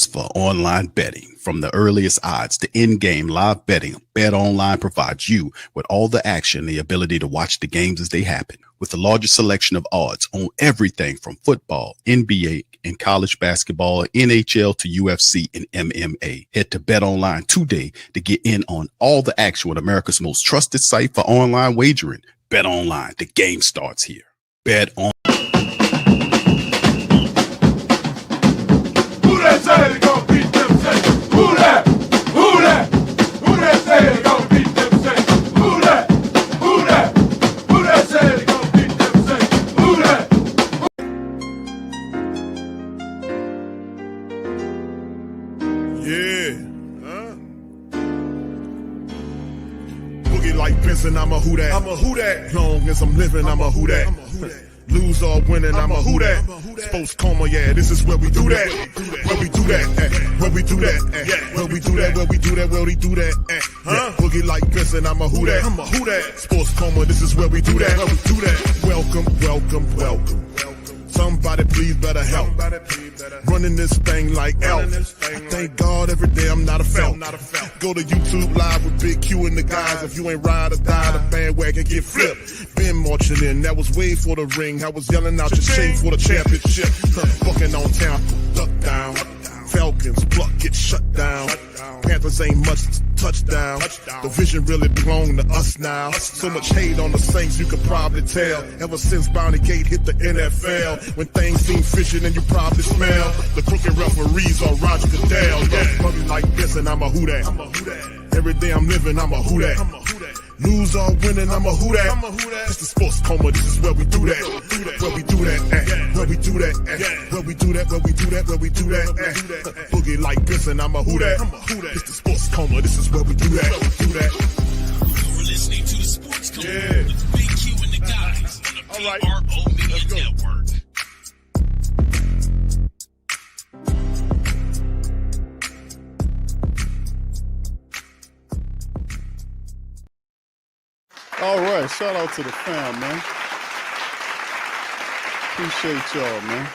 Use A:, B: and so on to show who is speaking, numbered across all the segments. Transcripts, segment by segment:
A: for online betting. From the earliest odds to in-game live betting, BetOnline provides you with all the action and the ability to watch the games as they happen. With the largest selection of odds on everything from football, NBA, and college basketball, NHL to UFC and MMA. Head to BetOnline today to get in on all the action with America's most trusted site for online wagering. BetOnline, the game starts here. Bet on.
B: Who that say they gonna beat them Saints? Who that? Who that? Who that say they gonna beat them Saints? Who that? Who that? Who that say they gonna beat them Saints? Who that?
C: Yeah. Boogie like Benson, I'm a who that. I'm a who that. Long as I'm living, I'm a who that. Lose or winning, I'm a who that. Sports coma, yeah, this is where we do that. Where we do that, where we do that, where we do that, where we do that, where we do that. Boogie like Benson, I'm a who that. I'm a who that. Sports coma, this is where we do that. Where we do that. Welcome, welcome, welcome. Somebody please better help. Running this thing like elf. I thank God every day I'm not a felt. Go to YouTube live with Big Q and the guys. If you ain't ride or die, the bandwagon get flipped. Been marching in, that was way for the ring. I was yelling out your shade for the championship. Bucking on town, duck down. Falcons, pluck, get shut down. Panthers ain't much touchdown. The vision really belong to us now. So much hate on the Saints, you could probably tell. Ever since Bounty Gate hit the NFL, when things seem fishy and you probably smell the crooked referees or Roger Goodell. Probably like this and I'm a who that. Every day I'm living, I'm a who that. Lose or winning, I'm a who that. It's the sports coma, this is where we do that. Where we do that, where we do that, where we do that, where we do that, where we do that. Boogie like this and I'm a who that. It's the sports coma, this is where we do that.
D: You're listening to the Sports Coma with Big Q and the guys on the PRO Media Network.
A: All right, shout out to the fam, man. Appreciate y'all, man.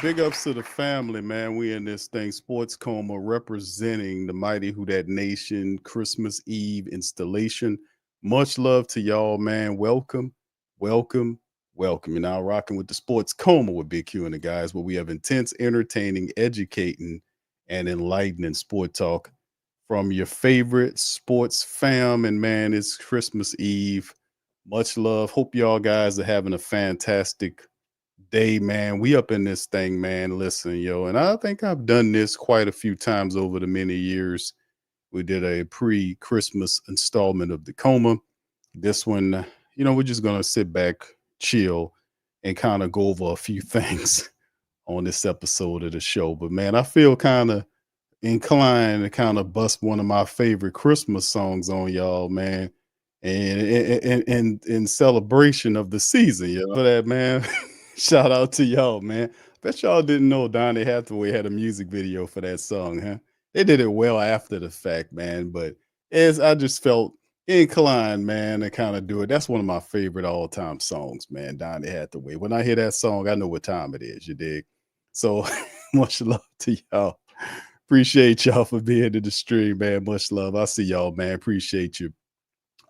A: Big ups to the family, man. We in this thing, Sports Coma, representing the mighty Who Dat Nation Christmas Eve installation. Much love to y'all, man. Welcome, welcome, welcome. You're now rocking with the Sports Coma with Big Q and the guys, where we have intense, entertaining, educating, and enlightening sport talk from your favorite sports fam. And man, it's Christmas Eve. Much love. Hope y'all guys are having a fantastic day, man. We up in this thing, man. Listen, yo, and I think I've done this quite a few times over the many years. We did a pre-Christmas installment of the Coma. This one, you know, we're just gonna sit back, chill, and kind of go over a few things on this episode of the show. But man, I feel kind of inclined to kind of bust one of my favorite Christmas songs on y'all, man, and in celebration of the season, you know, for that, man. Shout out to y'all, man. Bet y'all didn't know Donny Hathaway had a music video for that song, huh? They did it well after the fact, man, but as I just felt inclined, man, to kind of do it. That's one of my favorite all-time songs, man, Donny Hathaway. When I hear that song, I know what time it is, you dig? So much love to y'all. Appreciate y'all for being in the stream, man. Much love. I see y'all, man. Appreciate you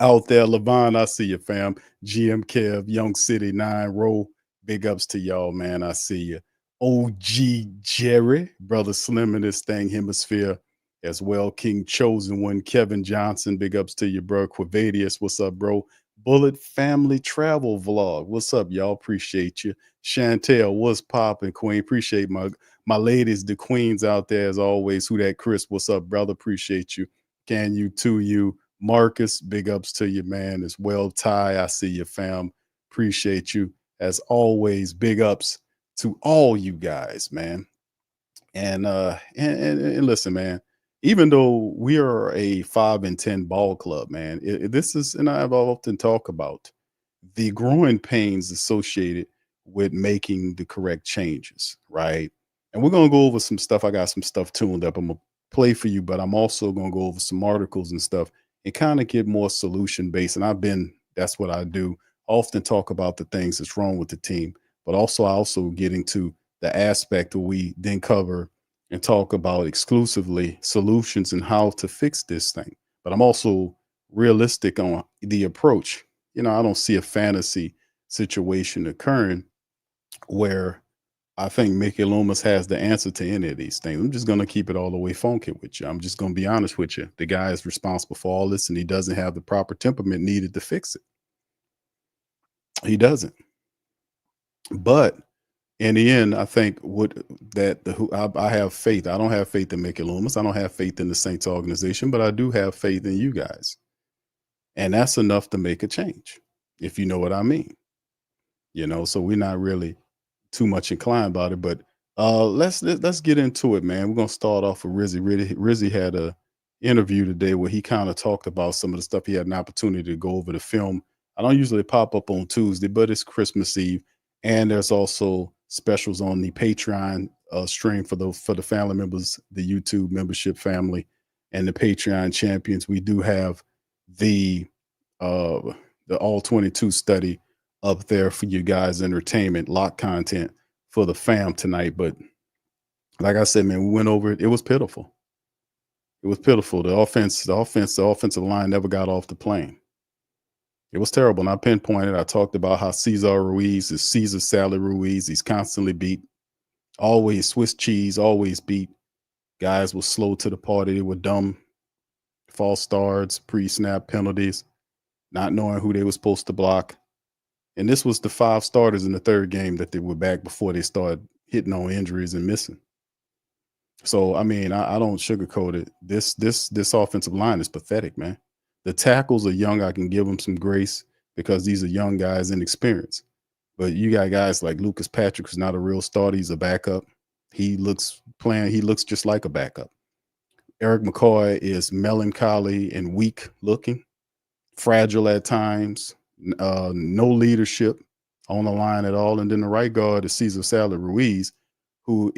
A: out there. Levon, I see you, fam. GM Kev, Young City 9 Row. Big ups to y'all, man. I see you. OG Jerry, Brother Slim in this thing, Hemisphere as well. King Chosen One, Kevin Johnson. Big ups to you, bro. Quavadius, what's up, bro? Bullet Family Travel Vlog. What's up, y'all? Appreciate you. Chantel, what's popping, Queen? Appreciate my ladies, the queens out there as always. Who that Chris? What's up, brother? Appreciate you. Can you to you. Marcus, big ups to you, man, as well. Ty, I see you, fam. Appreciate you. As always, big ups to all you guys, man. And listen, man, even though we are a 5-10 ball club, man, this is, and I've often talked about the growing pains associated with making the correct changes, right? And we're going to go over some stuff. I got some stuff tuned up. I'm going to play for you, but I'm also going to go over some articles and stuff and kind of get more solution based. And that's what I do. I often talk about the things that's wrong with the team, but also I also get into the aspect where we then cover and talk about exclusively solutions and how to fix this thing. But I'm also realistic on the approach. I don't see a fantasy situation occurring where I think Mickey Loomis has the answer to any of these things. I'm just going to keep it all the way funky with you. I'm just going to be honest with you. The guy is responsible for all this, and he doesn't have the proper temperament needed to fix it. He doesn't. But in the end, I think I have faith. I don't have faith in Mickey Loomis. I don't have faith in the Saints organization, but I do have faith in you guys, and that's enough to make a change, if you know what I mean. So we're not really too much inclined about it, but let's get into it, man. We're gonna start off with Rizzi. Rizzi had a interview today where he kind of talked about some of the stuff. He had an opportunity to go over the film. I don't usually pop up on Tuesday, but it's Christmas Eve, and there's also specials on the Patreon stream for the family members, the YouTube membership family, and the Patreon champions. We do have the All 22 study up there for you guys, entertainment, lock content for the fam tonight. But like I said, man, we went over it. It was pitiful. It was pitiful. The offensive line never got off the plane. It was terrible. And I pinpointed, I talked about how Cesar Ruiz is Cesar Salad Ruiz. He's constantly beat, always Swiss cheese, always beat. Guys were slow to the party. They were dumb, false starts, pre-snap penalties, not knowing who they were supposed to block. And this was the 5 starters in the third game that they were back before they started hitting on injuries and missing. So, I mean, I don't sugarcoat it. This offensive line is pathetic, man. The tackles are young. I can give them some grace because these are young guys, inexperienced. But you got guys like Lucas Patrick, who's not a real starter. He's a backup. He looks just like a backup. Eric McCoy is melancholy and weak looking, fragile at times. No leadership on the line at all. And then the right guard is Cesar Salad Ruiz, who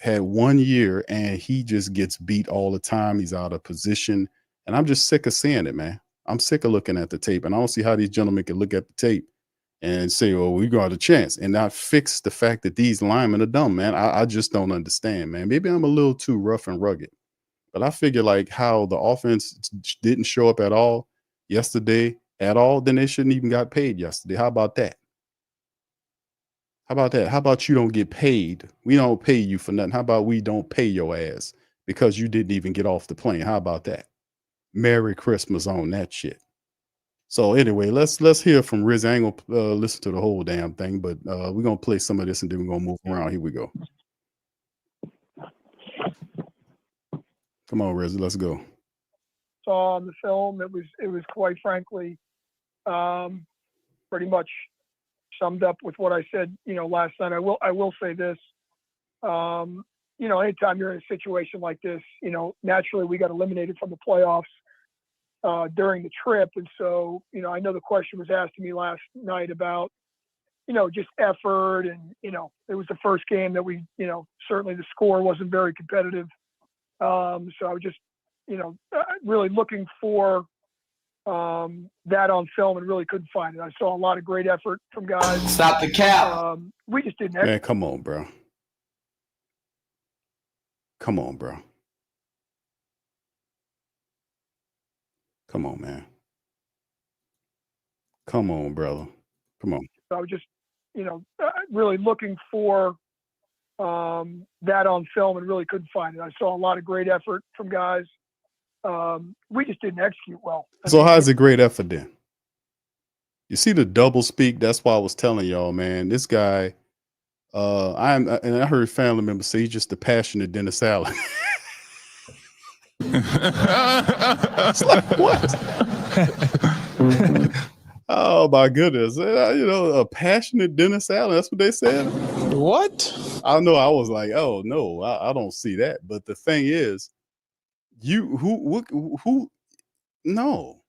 A: had 1 year and he just gets beat all the time. He's out of position. And I'm just sick of seeing it, man. I'm sick of looking at the tape. And I don't see how these gentlemen can look at the tape and say, oh, we got a chance, and not fix the fact that these linemen are dumb, man. I just don't understand, man. Maybe I'm a little too rough and rugged. But I figure like how the offense didn't show up at all yesterday at all, then they shouldn't even got paid yesterday. How about that? How about that? How about you don't get paid? We don't pay you for nothing. How about we don't pay your ass because you didn't even get off the plane? How about that? Merry Christmas on that shit. So anyway, let's hear from Rizzi. I ain't gonna listen to the whole damn thing, but we're gonna play some of this and then we're gonna move around. Here we go. Come on, Rizzi, let's go.
E: Saw on the film, it was quite frankly pretty much summed up with what I said, last night. I will say this, anytime you're in a situation like this, naturally we got eliminated from the playoffs during the trip. And so, I know the question was asked to me last night about, just effort. And, it was the first game that we, certainly the score wasn't very competitive. So I was just, really looking for that on film and really couldn't find it. I saw a lot of great effort from guys.
F: Stop the cap.
E: We just didn't.
A: Man, come on, bro. Come on, bro. Come on, man. Come on, brother. Come on.
E: I was just, really looking for that on film and really couldn't find it. I saw a lot of great effort from guys. We just didn't execute well.
A: So how's it great effort then? You see the double speak? That's why I was telling y'all, man. This guy, and I heard family members say he's just a passionate Dennis Allen. It's like, what? Oh my goodness. A passionate Dennis Allen. That's what they said.
G: What?
A: I know. I was like, oh no, I don't see that. But the thing is, who no.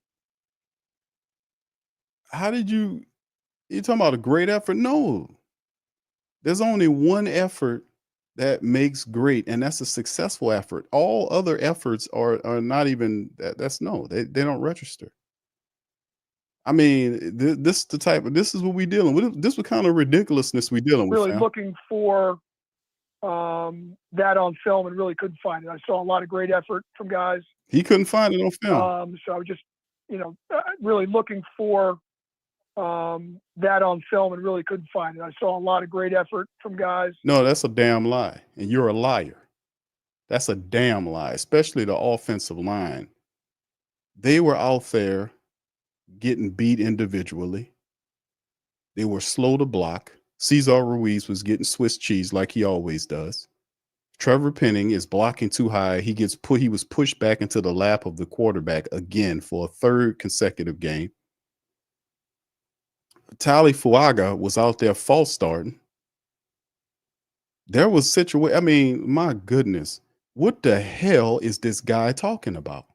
A: How did you talking about a great effort? No. There's only one effort that makes great, and that's a successful effort. All other efforts are not even that's no, they don't register. I mean, this is what we dealing with. This is what kind of ridiculousness we dealing with.
E: Really
A: fam.
E: looking for that on film and really couldn't find it. I saw a lot of great effort from guys.
A: He couldn't find it on film.
E: So I was just, really looking for that on film and really couldn't find it. I saw a lot of great effort from guys.
A: No, that's a damn lie. And you're a liar. That's a damn lie, especially the offensive line. They were out there getting beat individually. They were slow to block. Cesar Ruiz was getting Swiss cheese like he always does. Trevor Penning is blocking too high. He was pushed back into the lap of the quarterback again for a third consecutive game. Tali Fuaga was out there false starting. There was I mean, my goodness, what the hell is this guy talking about?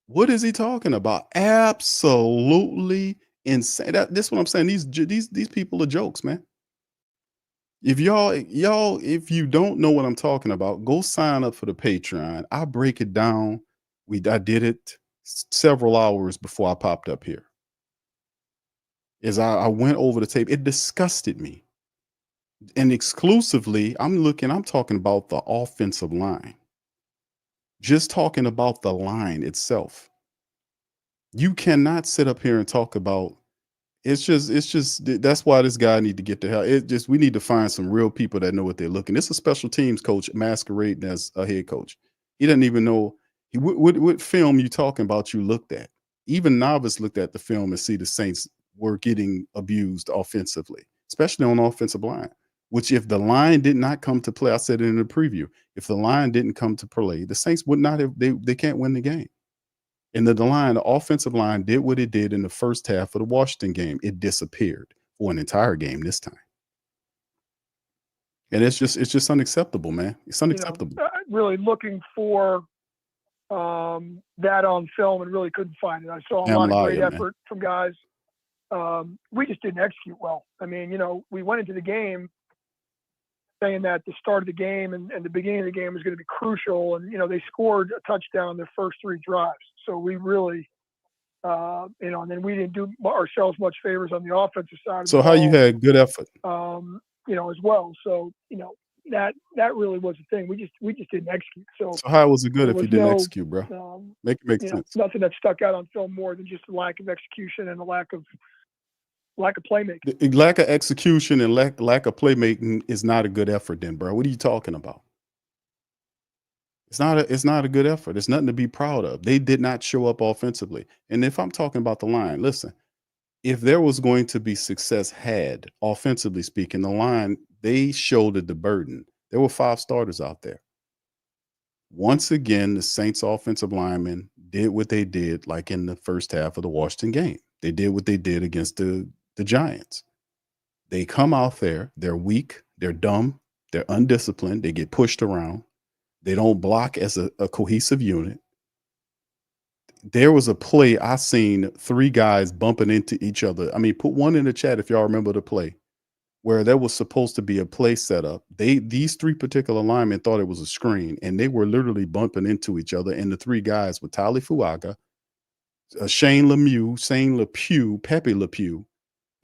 A: What is he talking about? Absolutely insane. This is what I'm saying. These people are jokes, man. If if you don't know what I'm talking about, go sign up for the Patreon. I break it down. I did it several hours before I popped up here. As I went over the tape, it disgusted me. And exclusively, I'm talking about the offensive line. Just talking about the line itself. You cannot sit up here and talk about it's just that's why this guy need to get the hell. We need to find some real people that know what they're looking. This is a special teams coach masquerading as a head coach. He doesn't even know what film you talking about you looked at. Even novice looked at the film and see the Saints were getting abused offensively, especially on the offensive line, which if the line did not come to play, I said it in the preview, if the line didn't come to play, the Saints would not have, they can't win the game. And the offensive line did what it did in the first half of the Washington game. It disappeared for an entire game this time. And it's just unacceptable, man. It's unacceptable.
E: Really looking for that on film and really couldn't find it. I saw a lot of great effort from guys. We just didn't execute well. I mean, we went into the game saying that the start of the game and the beginning of the game was going to be crucial. And, they scored a touchdown in their first 3 drives. So we really, and then we didn't do ourselves much favors on the offensive side.
A: So how you had good effort?
E: As well. So, that really was the thing. We just didn't execute. So
A: how was it good if you didn't execute, bro? Make sense.
E: Nothing that stuck out on film more than just the lack of execution and the lack of playmaking.
A: The lack of execution and lack of playmaking is not a good effort then, bro. What are you talking about? It's not a good effort. It's nothing to be proud of. They did not show up offensively. And if I'm talking about the line, listen, if there was going to be success had, offensively speaking, the line, they shouldered the burden. There were 5 starters out there. Once again, the Saints offensive linemen did what they did like in the first half of the Washington game. They did what they did against the Giants. They come out there, they're weak, they're dumb, they're undisciplined, they get pushed around. They don't block as a cohesive unit. There was a play I seen 3 guys bumping into each other. I mean, put one in the chat if y'all remember the play where there was supposed to be a play set up. These 3 particular linemen thought it was a screen, and they were literally bumping into each other. And the 3 guys were Tali Fuaga, Shane Lepew, Pepe Lepew,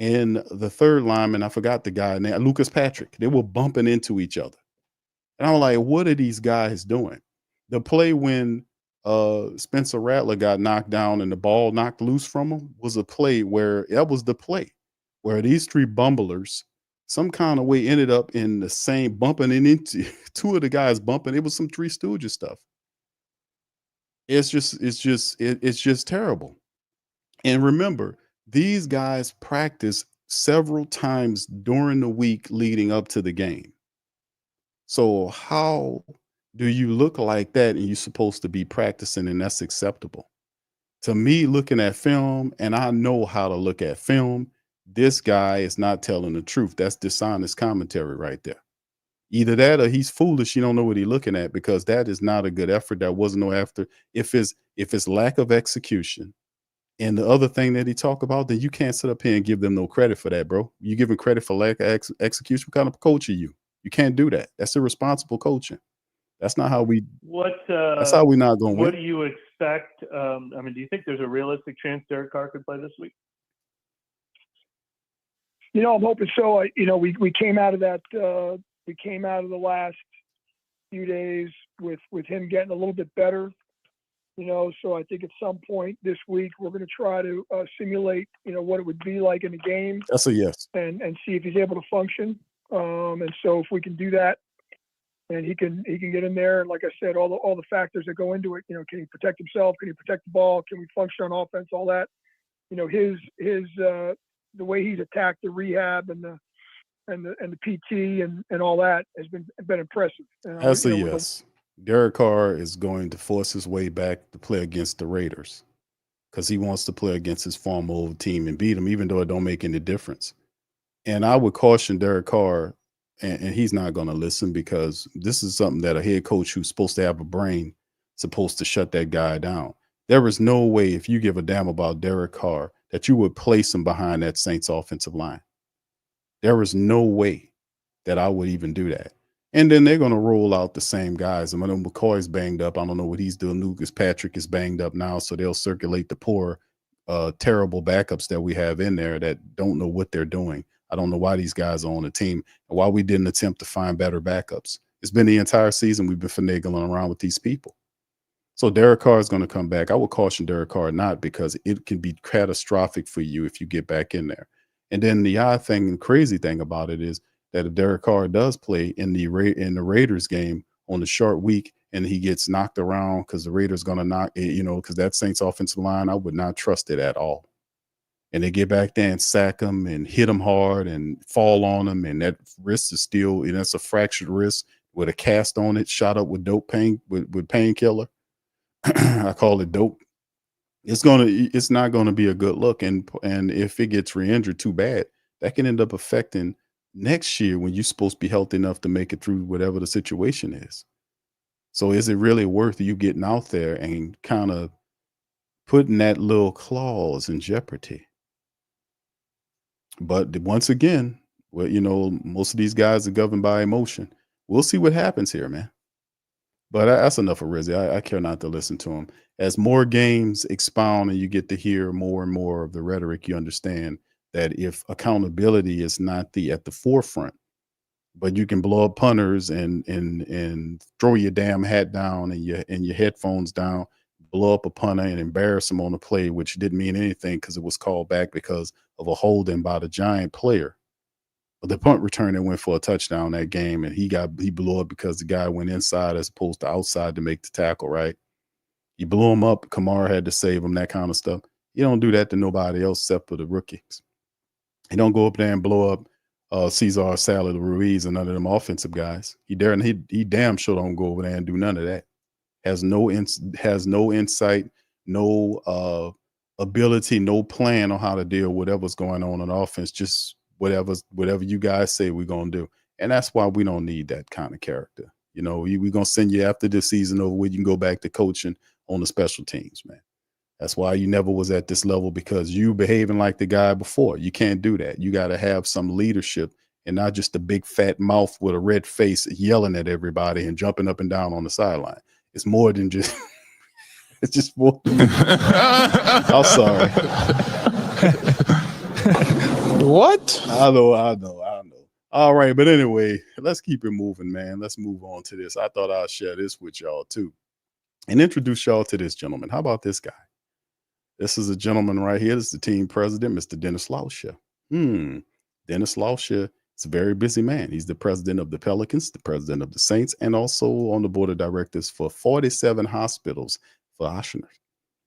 A: and the third lineman, I forgot the guy name, Lucas Patrick. They were bumping into each other. And I'm like, what are these guys doing? The play when Spencer Rattler got knocked down and the ball knocked loose from him was a play where these 3 bumblers some kind of way ended up in the same bumping into 2 of the guys bumping. It was some Three Stooges stuff. It's just terrible. And remember, these guys practice several times during the week leading up to the game. So how do you look like that and you're supposed to be practicing and that's acceptable? To me, looking at film, and I know how to look at film, this guy is not telling the truth. That's dishonest commentary right there. Either that or he's foolish. You don't know what he's looking at, because that is not a good effort. That wasn't no effort. If it's lack of execution and the other thing that he talked about, then you can't sit up here and give them no credit for that, bro. You giving credit for lack of execution? What kind of coach are you? You can't do that. That's irresponsible coaching. That's not how we. That's how we not going to win.
F: What do you expect? I mean, do you think there's a realistic chance Derek Carr could play this week?
E: I'm hoping so. We came out of that we came out of the last few days with him getting a little bit better, so I think at some point this week we're going to try to simulate, what it would be like in a game
A: That's a yes.
E: and see if he's able to function. And so if we can do that and he can get in there, and like I said, all the factors that go into it, can he protect himself? Can he protect the ball? Can we function on offense? All that, his the way he's attacked the rehab and the PT and all that has been impressive.
A: That's a yes. Derek Carr is going to force his way back to play against the Raiders because he wants to play against his former old team and beat them, even though it don't make any difference. And I would caution Derek Carr, and he's not going to listen because this is something that a head coach who's supposed to have a brain supposed to shut that guy down. There is no way, if you give a damn about Derek Carr, that you would place him behind that Saints offensive line. There is no way that I would even do that. And then they're going to roll out the same guys. I mean, McCoy's banged up. I don't know what he's doing. Lucas Patrick is banged up now, so they'll circulate the poor, terrible backups that we have in there that don't know what they're doing. I don't know why these guys are on the team and why we didn't attempt to find better backups. It's been the entire season we've been finagling around with these people. So Derek Carr is going to come back. I would caution Derek Carr not, because it can be catastrophic for you if you get back in there. And then the odd thing and crazy thing about it is that if Derek Carr does play in the Raiders game on the short week and he gets knocked around because the Raiders going to knock it, because that Saints offensive line, I would not trust it at all. And they get back there and sack him and hit him hard and fall on him, and that wrist is still, that's a fractured wrist with a cast on it, shot up with dope pain with painkiller. I call it dope. It's not gonna be a good look, and if it gets re-injured too bad, that can end up affecting next year when you're supposed to be healthy enough to make it through whatever the situation is. So is it really worth you getting out there and kind of putting that little clause in jeopardy? But once again, well, most of these guys are governed by emotion. We'll see what happens here, man. But that's enough of Rizzi. I care not to listen to him. As more games expound and you get to hear more and more of the rhetoric, you understand that if accountability is not at the forefront, but you can blow up punters and throw your damn hat down and your headphones down, blow up a punter and embarrass him on the play, which didn't mean anything because it was called back because of a holding by the giant player. The punt returner went for a touchdown that game, and he blew up because the guy went inside as opposed to outside to make the tackle, right? You blew him up. Kamara had to save him, that kind of stuff. You don't do that to nobody else except for the rookies. You don't go up there and blow up Cesar Salad Ruiz and none of them offensive guys. He damn sure don't go over there and do none of that. Has no insight, no ability, no plan on how to deal with whatever's going on offense. Just whatever you guys say we're gonna do, and that's why we don't need that kind of character. We're gonna send you after this season over where you can go back to coaching on the special teams, man. That's why you never was at this level, because you behaving like the guy before. You can't do that. You got to have some leadership and not just a big fat mouth with a red face yelling at everybody and jumping up and down on the sideline. It's more than just. It's just more. I'm sorry.
G: What?
A: I know. All right, but anyway, let's keep it moving, man. Let's move on to this. I thought I'd share this with y'all too and introduce y'all to this gentleman. How about this guy? This is a gentleman right here. This is the team president, Mr. Dennis Lauscher. Dennis Lauscher is a very busy man. He's the president of the Pelicans, the president of the Saints, and also on the board of directors for 47 hospitals for Oshner.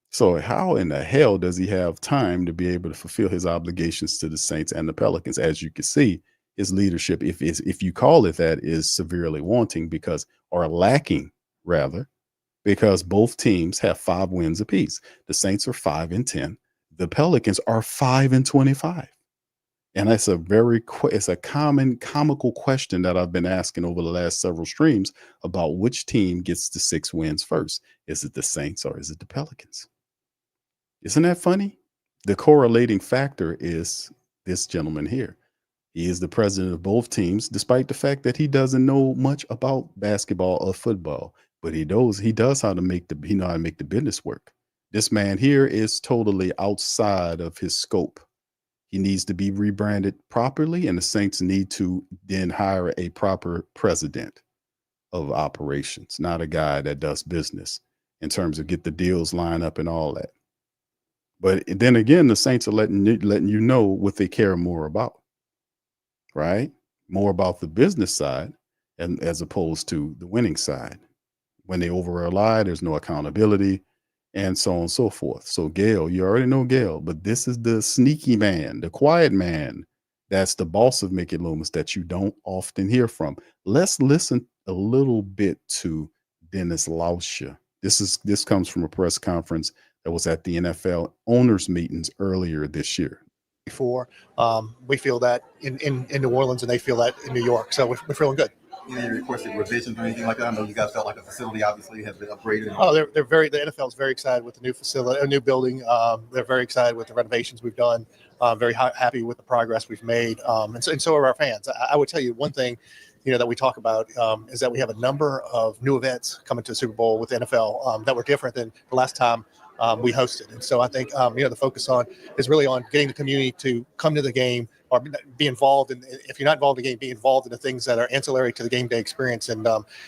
A: So how in the hell does he have time to be able to fulfill his obligations to the Saints and the Pelicans? As you can see, his leadership, if you call it that, is severely wanting or lacking rather, because both teams have 5 wins apiece. The Saints are 5-10. The Pelicans are 5-25. And that's it's a common comical question that I've been asking over the last several streams about which team gets the 6 wins first. Is it the Saints or is it the Pelicans? Isn't that funny? The correlating factor is this gentleman here. He is the president of both teams, despite the fact that he doesn't know much about basketball or football, but he knows how to make the business work. This man here is totally outside of his scope. He needs to be rebranded properly, and the Saints need to then hire a proper president of operations, not a guy that does business in terms of get the deals line up and all that. But then again, the Saints are letting you know what they care more about, right? More about the business side, and as opposed to the winning side. When they over-rely, there's no accountability, and so on and so forth. So Gail, you already know Gail, but this is the sneaky man, the quiet man. That's the boss of Mickey Loomis that you don't often hear from. Let's listen a little bit to Dennis Lauscher. This comes from a press conference that was at the NFL owners meetings earlier this year.
H: Before we feel that in New Orleans, and they feel that in New York. So we're feeling good.
I: Any requested revisions or anything like that? I know you guys felt like the facility obviously has been upgraded.
H: Oh, the NFL is very excited with the new facility, a new building. They're very excited with the renovations we've done. Very happy with the progress we've made, and so are our fans. I would tell you one thing, that we talk about is that we have a number of new events coming to the Super Bowl with the NFL that were different than the last time we hosted. And so I think the focus is really on getting the community to come to the game or be involved. And if you're not involved in the game, be involved in the things that are ancillary to the game day experience. And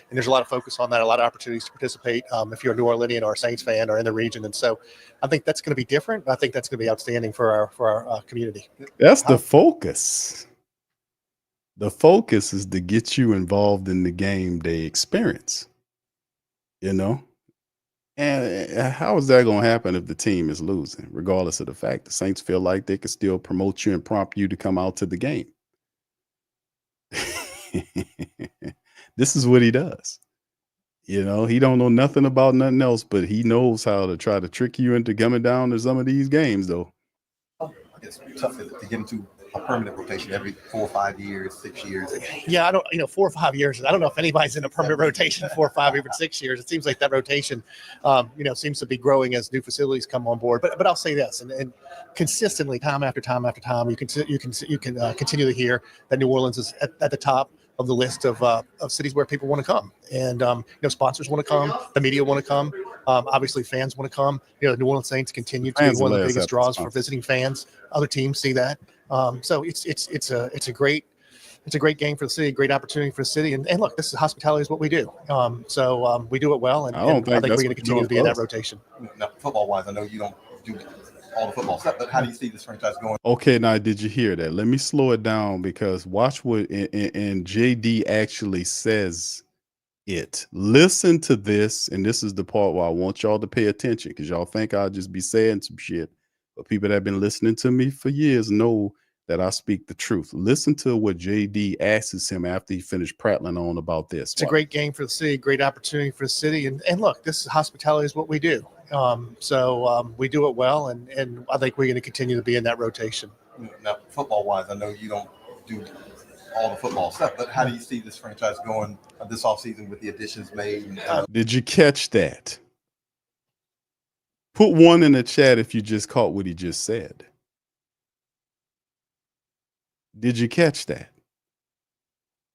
H: there's a lot of focus on that, a lot of opportunities to participate if you're a New Orleanian or a Saints fan or in the region. And so I think that's going to be different. I think that's going to be outstanding for our community.
A: That's the focus. The focus is to get you involved in the game day experience, And how is that going to happen if the team is losing, regardless of the fact the Saints feel like they can still promote you and prompt you to come out to the game? This is what he does. He don't know nothing about nothing else, but he knows how to try to trick you into coming down to some of these games, though.
I: It's tough to get into a permanent rotation every 4 or 5 years, 6 years.
H: Yeah, I don't, 4 or 5 years. I don't know if anybody's in a permanent rotation 4 or 5, even 6 years. It seems like that rotation, seems to be growing as new facilities come on board. But I'll say this, and consistently, time after time after time, you can continue to hear that New Orleans is at the top of the list of cities where people want to come, and sponsors want to come, the media want to come, obviously fans want to come. The New Orleans Saints continue to be one of the biggest draws for visiting fans. Other teams see that. So it's a great game for the city, great opportunity for the city, and look, this is hospitality is what we do. So we do it well, and I think we're going to continue to be in that rotation.
I: Now, football-wise, I know you don't do all the football stuff, but how do you see this franchise going?
A: Okay, now did you hear that? Let me slow it down because watch what and JD actually says it. Listen to this, and this is the part where I want y'all to pay attention because y'all think I'll just be saying some shit. But people that have been listening to me for years know that I speak the truth. Listen to what JD asks him after he finished prattling on about this.
H: It's a great game for the city, great opportunity for the city. And look, this is hospitality is what we do. So we do it well, and I think we're going to continue to be in that rotation.
I: Now, football-wise, I know you don't do all the football stuff, but how do you see this franchise going this offseason with the additions made?
A: Did you catch that? Put one in the chat if you just caught what he just said. Did you catch that?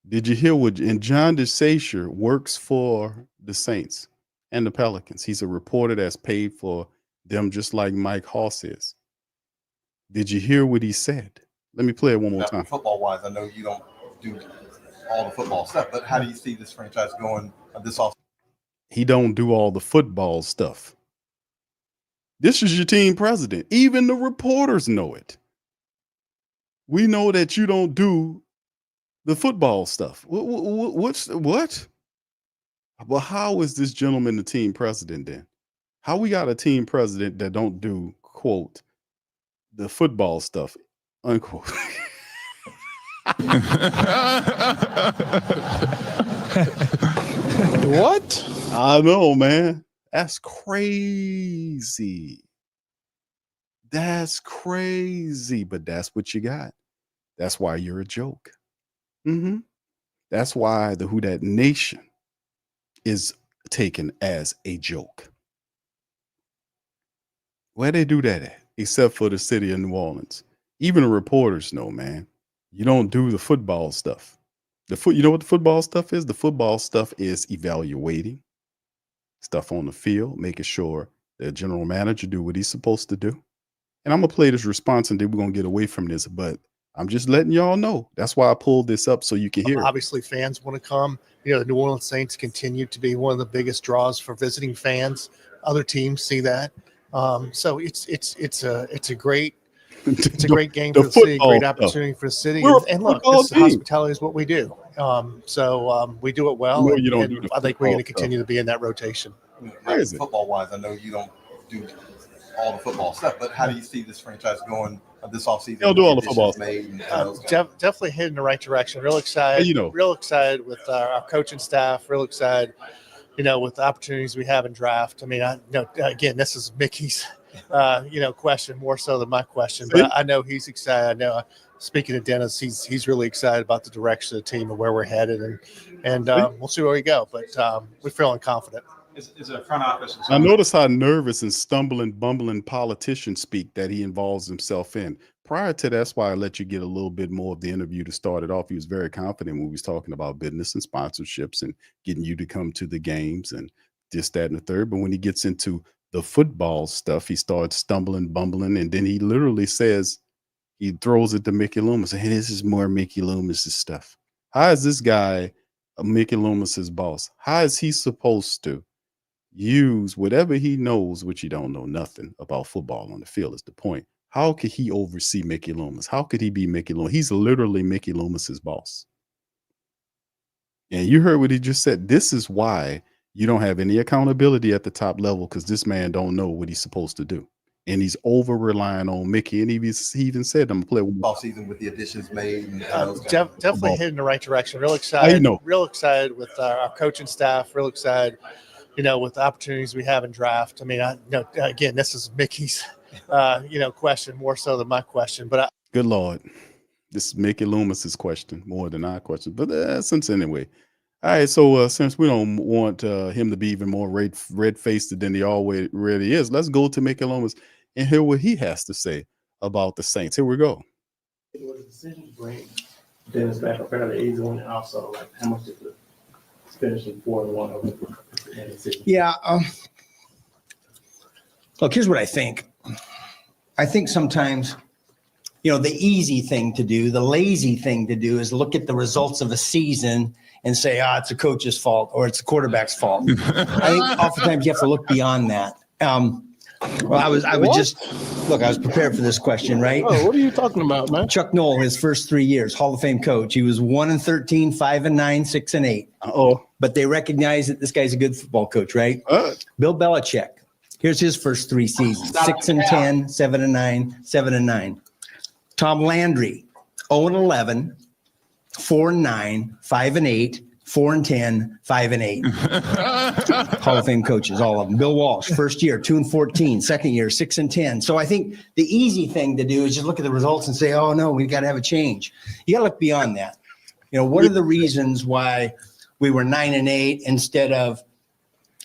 A: Did you hear what? And John DeSacer works for the Saints and the Pelicans. He's a reporter that's paid for them just like Mike Hoss is. Did you hear what he said? Let me play it one more time.
I: Football-wise, I know you don't do all the football stuff, but how do you see this franchise going this offseason?
A: He don't do all the football stuff. This is your team president. Even the reporters know it. We know that you don't do the football stuff. What? Well, how is this gentleman the team president then? How we got a team president that don't do, quote, the football stuff, unquote?
G: What?
A: I know, man. That's crazy. That's crazy, but that's what you got. That's why you're a joke. That's why the Who Dat Nation is taken as a joke. Where they do that at? Except for the city of New Orleans. Even the reporters know, man. You don't do the football stuff. You know what the football stuff is? The football stuff is evaluating stuff on the field, making sure the general manager do what he's supposed to do, And I'm gonna play this response, and then we're gonna get away from this. But I'm just letting y'all know. That's why I pulled this up so you can hear it.
H: Obviously, fans want to come. The New Orleans Saints continue to be one of the biggest draws for visiting fans. Other teams see that. So it's a great game for the city, great opportunity for the city. And look, hospitality is what we do. So we do it well.
A: No, you don't do the
H: I think we're going to
A: football
H: continue to be in that rotation.
I: Football wise, I know you don't do all the football stuff, but how do you see this franchise going this offseason?
A: They'll do all the football
I: stuff.
H: Definitely heading in the right direction. Real excited. Real excited with our coaching staff. Real excited, with the opportunities we have in draft. I mean, again, this is Mickey's, question more so than my question. But I know he's excited. I know. Speaking of Dennis, he's really excited about the direction of the team and where we're headed, and we'll see where we go. But we're feeling confident.
J: Is a front office?
A: I notice how nervous and stumbling, bumbling politicians speak that he involves himself in. Prior to that's why I let you get a little bit more of the interview to start it off. He was very confident when he was talking about business and sponsorships and getting you to come to the games and this, that, and the third. But when he gets into the football stuff, he starts stumbling, bumbling, and then he literally says, he throws it to Mickey Loomis. Hey, this is more Mickey Loomis's stuff. How is this guy Mickey Loomis's boss? How is he supposed to use whatever he knows, which he don't know nothing about football on the field is the point. How could he oversee Mickey Loomis? How could he be Mickey Loomis? He's literally Mickey Loomis's boss. And you heard what he just said. This is why you don't have any accountability at the top level, because this man don't know what he's supposed to do. And he's over relying on Mickey. And he even said, I'm going to play
I: off season with the additions made. And
H: definitely heading in the right direction. Real excited. Real excited with our coaching staff. Real excited, with the opportunities we have in draft. I mean, again, this is Mickey's, question more so than my question. But
A: good Lord, this is Mickey Loomis's question more than our question. But since anyway. All right, so since we don't want him to be even more red-faced than he already is, let's go to Mickey Loomis and hear what he has to say about the Saints. Here we go.
K: Was the decision to bring Dennis back a fairly easy one, and also like how much did the finishing 4-1 over the decision?
L: Yeah. Look, here's what I think. I think sometimes, the easy thing to do, the lazy thing to do, is look at the results of a season and say, it's a coach's fault or it's the quarterback's fault. I think oftentimes you have to look beyond that. I was prepared for this question, right?
G: Oh, what are you talking about, man?
L: Chuck Noll, his first 3 years, Hall of Fame coach. He was 1-13, 5-9, 6-8. But they recognize that this guy's a good football coach, right? Bill Belichick. Here's his first 3 seasons: 6-10, 7-9, 7-9. Tom Landry, 0-11. 4-9, 5-8, 4-10, 5-8. Hall of Fame coaches, all of them. Bill Walsh, first year, 2-14. Second year, 6-10. So I think the easy thing to do is just look at the results and say, oh no, we've got to have a change. You got to look beyond that. What are the reasons why we were 9-8 instead of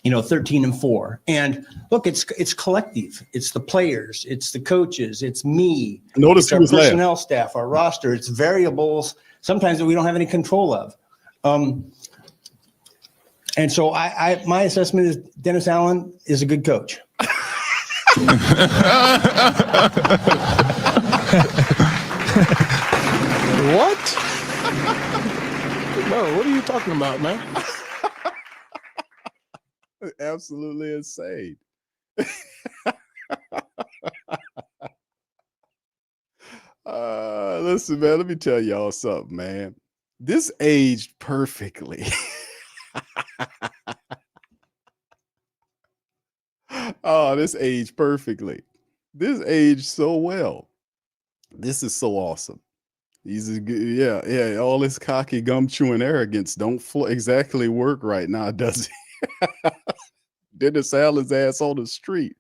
L: 13-4? And look, it's collective. It's the players, it's the coaches, it's me.
A: Notice
L: it's our personnel staff, our roster. It's variables sometimes that we don't have any control of. And so my assessment is Dennis Allen is a good coach.
G: What? Bro, what are you talking about, man?
A: Absolutely insane. Listen, man, let me tell y'all something, man. This aged perfectly. This aged perfectly. This aged so well. This is so awesome. He's a good, yeah. All this cocky, gum chewing arrogance don't exactly work right now, does it? Dennis Allen's ass on the street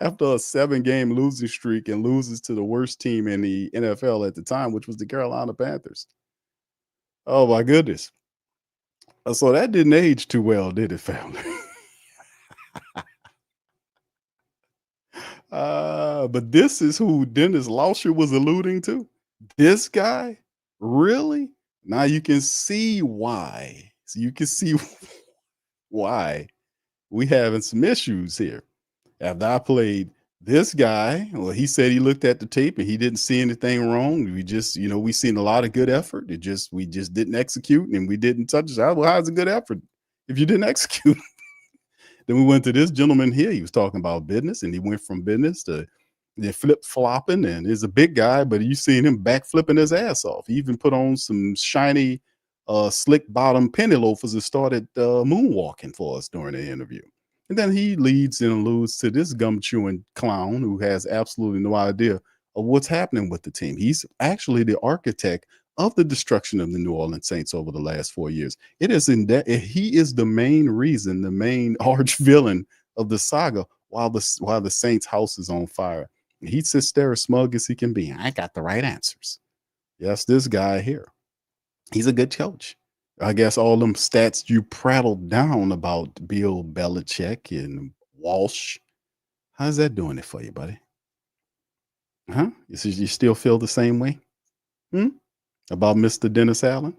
A: after a 7-game losing streak and loses to the worst team in the NFL at the time, which was the Carolina Panthers. Oh my goodness. So that didn't age too well, did it, family? But this is who Dennis Lauscher was alluding to. This guy, really? Now you can see why. So you can see why we having some issues here. After I played This guy, well, he said he looked at the tape and he didn't see anything wrong. We just, we seen a lot of good effort. We just didn't execute and we didn't touch it. Well, how's a good effort if you didn't execute? Then we went to this gentleman here. He was talking about business and he went from business to flip flopping, and is a big guy, but you seen him back flipping his ass off. He even put on some shiny, slick bottom penny loafers and started moonwalking for us during the interview. And then he leads and alludes to this gum chewing clown who has absolutely no idea of what's happening with the team. He's actually the architect of the destruction of the New Orleans Saints over the last 4 years. It is in that he is the main reason, the main arch villain of the saga while the Saints' house is on fire. He sits there as smug as he can be. I got the right answers. Yes, this guy here. He's a good coach. I guess all them stats you prattled down about Bill Belichick and Walsh, how's that doing it for you, buddy? Huh? You still feel the same way? About Mr. Dennis Allen?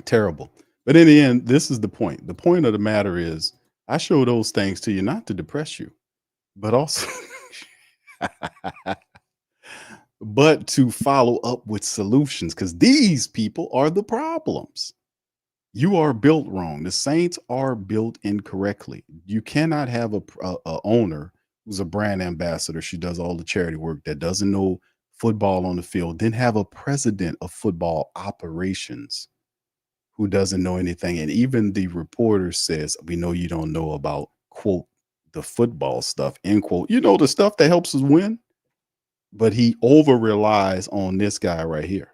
A: Terrible. But in the end, this is the point. The point of the matter is I show those things to you not to depress you, but also but to follow up with solutions, because these people are the problems. You are built wrong. The Saints are built incorrectly. You cannot have a owner who's a brand ambassador. She does all the charity work, that doesn't know football on the field, then have a president of football operations who doesn't know anything. And even the reporter says, we know you don't know about, quote, the football stuff, end quote. The stuff that helps us win. But he over relies on this guy right here.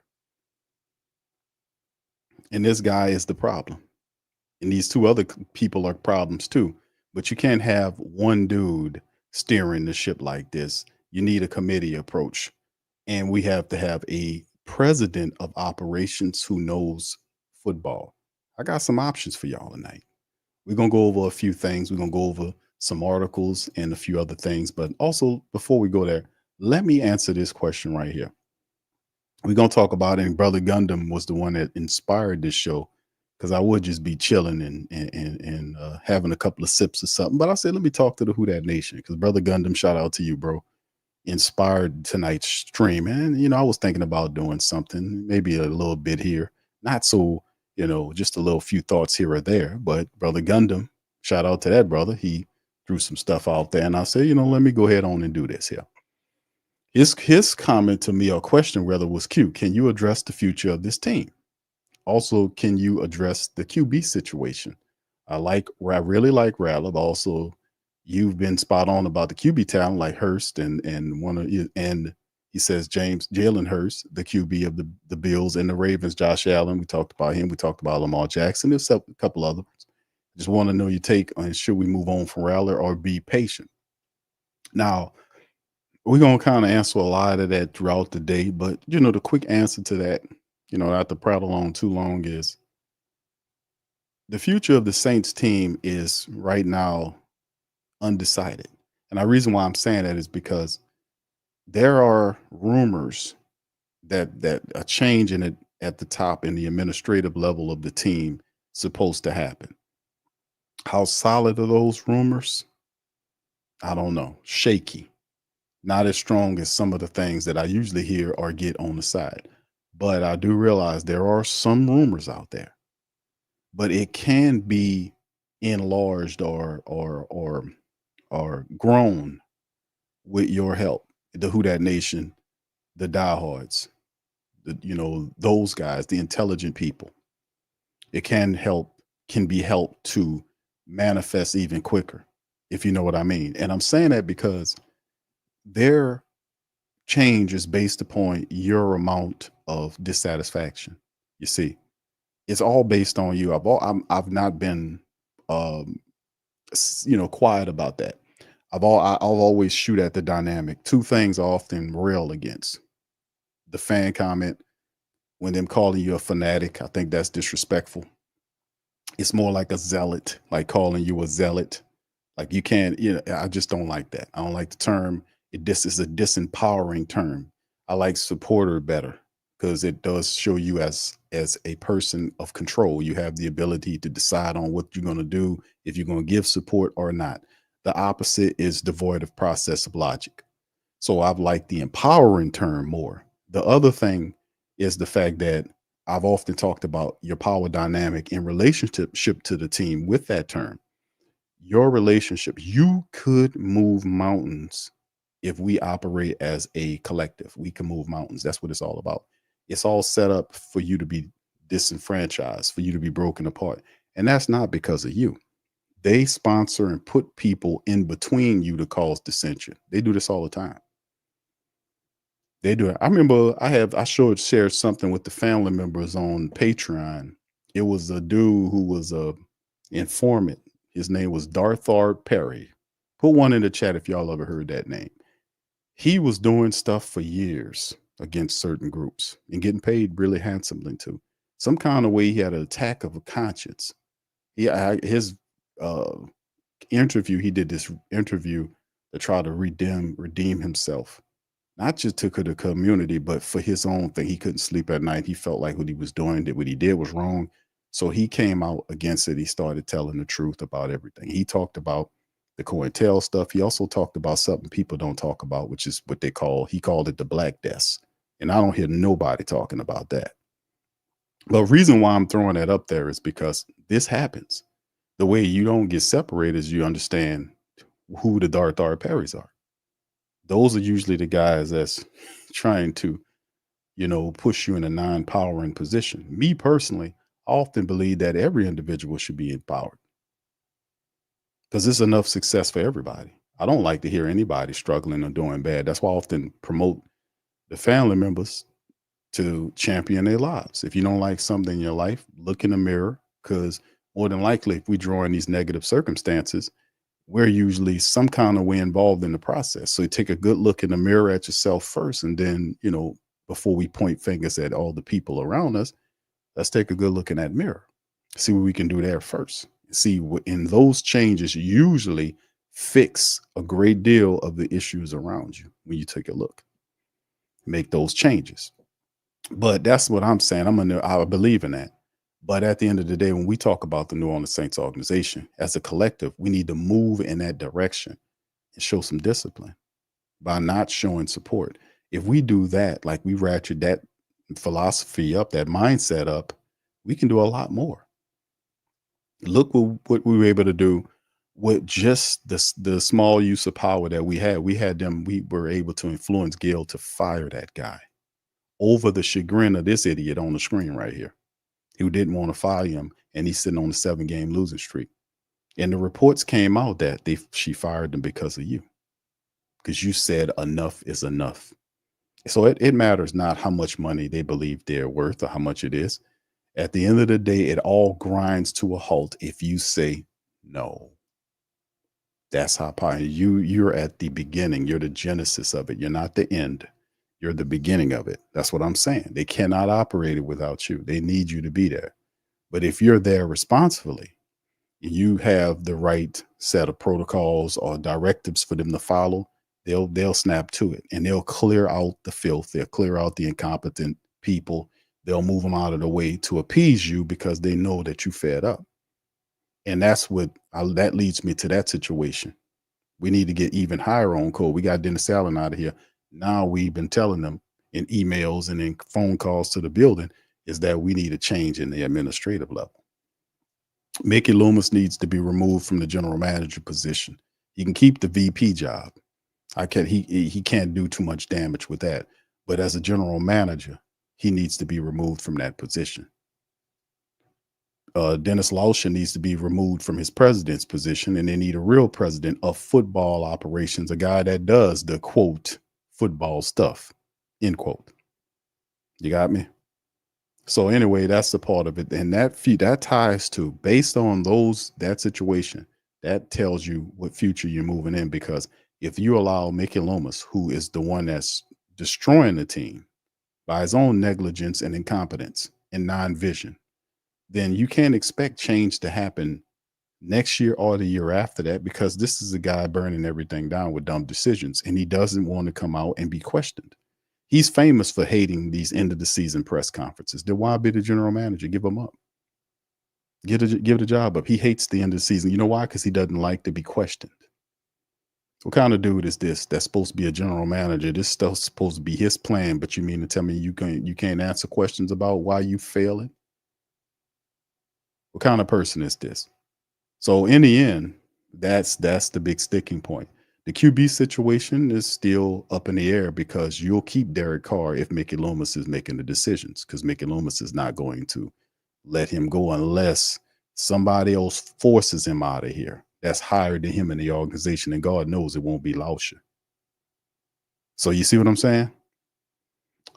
A: And this guy is the problem. And these two other people are problems too. But you can't have one dude steering the ship like this. You need a committee approach. And we have to have a president of operations who knows football. I got some options for y'all tonight. We're going to go over a few things. We're going to go over some articles and a few other things. But also, before we go there, let me answer this question right here. We're going to talk about it. And Brother Gundam was the one that inspired this show, because I would just be chilling and having a couple of sips or something. But I said, let me talk to the Who Dat Nation, because Brother Gundam, shout out to you, bro. Inspired tonight's stream. And, I was thinking about doing something, maybe a little bit here. Not so, just a little few thoughts here or there. But Brother Gundam, shout out to that brother. He threw some stuff out there. And I said, let me go ahead on and do this here. His comment to me, or question rather, was cute. Can you address the future of this team? Also, can you address the QB situation? I really like Ralph. Also, you've been spot on about the QB talent, like Hurst and he says Jalen Hurst, the QB of the Bills and the Ravens, Josh Allen. We talked about him. We talked about Lamar Jackson. There's a couple others. Just want to know your take on, should we move on from Rattler or be patient? Now, we're going to kind of answer a lot of that throughout the day, but the quick answer to that, not to prattle on too long, is the future of the Saints team is right now undecided. And the reason why I'm saying that is because there are rumors that a change in it at the top in the administrative level of the team supposed to happen. How solid are those rumors? I don't know. Shaky. Not as strong as some of the things that I usually hear or get on the side. But I do realize there are some rumors out there. But it can be enlarged or grown with your help. The Who Dat Nation, the diehards, those guys, the intelligent people. It can be helped to manifest even quicker, if you know what I mean. And I'm saying that because their change is based upon your amount of dissatisfaction. You see, it's all based on you. I've not been, quiet about that. I'll always shoot at the dynamic. Two things I often rail against: the fan comment, when them calling you a fanatic. I think that's disrespectful. It's more like a zealot, like calling you a zealot. Like you can't, I just don't like that. I don't like the term. This is a disempowering term. I like supporter better, because it does show you as a person of control. You have the ability to decide on what you're going to do, if you're going to give support or not. The opposite is devoid of process of logic. So I've liked the empowering term more. The other thing is the fact that I've often talked about your power dynamic in relationship to the team with that term. Your relationship, you could move mountains if we operate as a collective. We can move mountains. That's what it's all about. It's all set up for you to be disenfranchised, for you to be broken apart. And that's not because of you. They sponsor and put people in between you to cause dissension. They do this all the time. They do it. I remember I shared something with the family members on Patreon. It was a dude who was a informant. His name was Darthard Perry. Put one in the chat if y'all ever heard that name. He was doing stuff for years against certain groups and getting paid really handsomely too. Some kind of way he had an attack of a conscience. His interview, he did this interview to try to redeem himself. Not just to the community, but for his own thing. He couldn't sleep at night. He felt like what he was doing, that what he did was wrong. So he came out against it. He started telling the truth about everything. He talked about the COINTEL stuff. He also talked about something people don't talk about, which is what he called it the Black Deaths. And I don't hear nobody talking about that. The reason why I'm throwing that up there is because this happens. The way you don't get separated is you understand who the Darthard Perrys are. Those are usually the guys that's trying to, push you in a non-powering position. Me personally, I often believe that every individual should be empowered because it's enough success for everybody. I don't like to hear anybody struggling or doing bad. That's why I often promote the family members to champion their lives. If you don't like something in your life, look in the mirror, because more than likely, if we draw in these negative circumstances, we're usually some kind of way involved in the process. So you take a good look in the mirror at yourself first. And then, before we point fingers at all the people around us, let's take a good look in that mirror. See what we can do there first. See what in those changes usually fix a great deal of the issues around you when you take a look. Make those changes. But that's what I'm saying. I believe in that. But at the end of the day, when we talk about the New Orleans Saints organization as a collective, we need to move in that direction and show some discipline by not showing support. If we do that, like we ratchet that philosophy up, that mindset up, we can do a lot more. Look what we were able to do with just the small use of power that we had. We were able to influence Gil to fire that guy over the chagrin of this idiot on the screen right here, who didn't want to fire him, and he's sitting on a 7-game losing streak. And the reports came out that she fired him because of you, because you said enough is enough. So it matters not how much money they believe they're worth or how much it is. At the end of the day, it all grinds to a halt if you say no. That's how powerful you're at the beginning. You're the genesis of it. You're not the end. You're the beginning of it. That's what I'm saying. They cannot operate it without you. They need you to be there. But if you're there responsibly, you have the right set of protocols or directives for them to follow, they'll snap to it, and they'll clear out the filth. They'll clear out the incompetent people. They'll move them out of the way to appease you because they know that you fed up. And that's that leads me to that situation. We need to get even higher on code. We got Dennis Allen out of here. Now we've been telling them in emails and in phone calls to the building is that we need a change in the administrative level. Mickey Loomis needs to be removed from the general manager position. He can keep the VP job. He can't do too much damage with that. But as a general manager, he needs to be removed from that position. Dennis Lauscher needs to be removed from his president's position, and they need a real president of football operations, a guy that does the quote football stuff, end quote. You got me? So anyway, that's the part of it. And that ties to, based on that situation, that tells you what future you're moving in. Because if you allow Mickey Loomis, who is the one that's destroying the team by his own negligence and incompetence and non-vision, then you can't expect change to happen next year or the year after that, because this is a guy burning everything down with dumb decisions, and he doesn't want to come out and be questioned. He's famous for hating these end of the season press conferences. Then why be the general manager? Give him up. Give the job up. He hates the end of the season. You know why? Because he doesn't like to be questioned. What kind of dude is this? That's supposed to be a general manager. This stuff's supposed to be his plan, but you mean to tell me you can't answer questions about why you failing? What kind of person is this? So in the end, that's the big sticking point. The QB situation is still up in the air because you'll keep Derek Carr if Mickey Loomis is making the decisions, because Mickey Loomis is not going to let him go unless somebody else forces him out of here that's higher than him in the organization, and God knows it won't be Lauscher. So you see what I'm saying?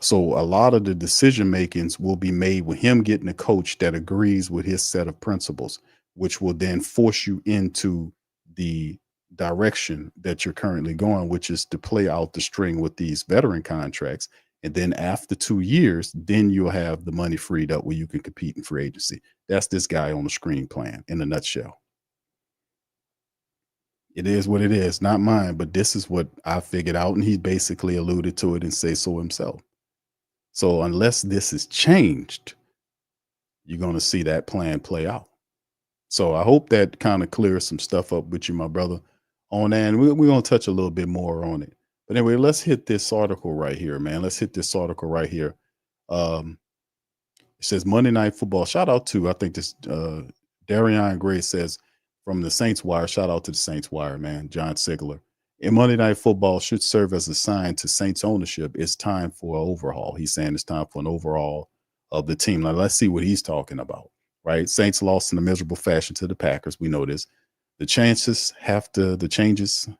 A: So a lot of the decision makings will be made with him getting a coach that agrees with his set of principles, which will then force you into the direction that you're currently going, which is to play out the string with these veteran contracts. And then after 2 years, then you'll have the money freed up where you can compete in free agency. That's this guy on the screen plan in a nutshell. It is what it is, not mine, but this is what I figured out. And he basically alluded to it and say so himself. So unless this is changed, you're going to see that plan play out. So I hope that kind of clears some stuff up with you, my brother, on that. And we're going to touch a little bit more on it. But anyway, let's hit this article right here, man. Let's hit this article right here. It says Monday Night Football. Shout out to, I think this, Darren Gray says from the Saints Wire. Shout out to the Saints Wire, man. John Sigler. And Monday Night Football should serve as a sign to Saints ownership. It's time for an overhaul. He's saying it's time for an overhaul of the team. Now, let's see what he's talking about, right? Saints lost in a miserable fashion to the Packers. We know this. The changes,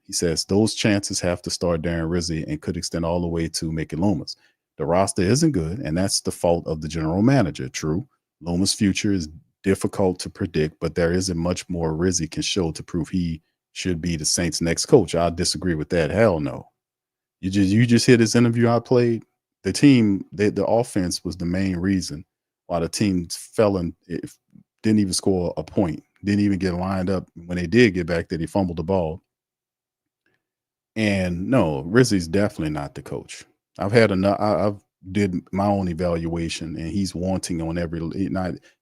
A: he says, those chances have to start Darren Rizzi and could extend all the way to Mickey Loomis. The roster isn't good, and that's the fault of the general manager. True. Loomis' future is difficult to predict, but there isn't much more Rizzi can show to prove he should be the Saints' next coach. I disagree with that. Hell no. You just hear this interview I played. The team, the offense was the main reason why the team didn't even score a point, didn't even get lined up. When they did get back there, they fumbled the ball. And no, Rizzi's definitely not the coach. I've did my own evaluation, and he's wanting on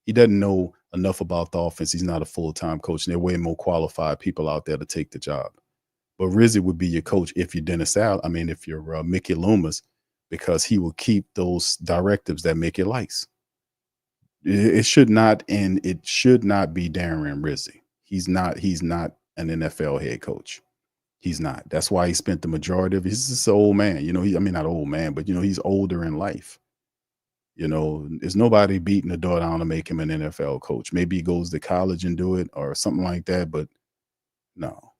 A: he doesn't know enough about the offense. He's not a full-time coach, and there are way more qualified people out there to take the job. But Rizzi would be your coach if you're if you're Mickey Loomis, because he will keep those directives that Mickey likes. It should not be Darren Rizzi. He's not an NFL head coach. He's not. That's why he spent the majority of he's just an old man. Not old man, but he's older in life. There's nobody beating the door down to make him an NFL coach. Maybe he goes to college and do it or something like that, but no.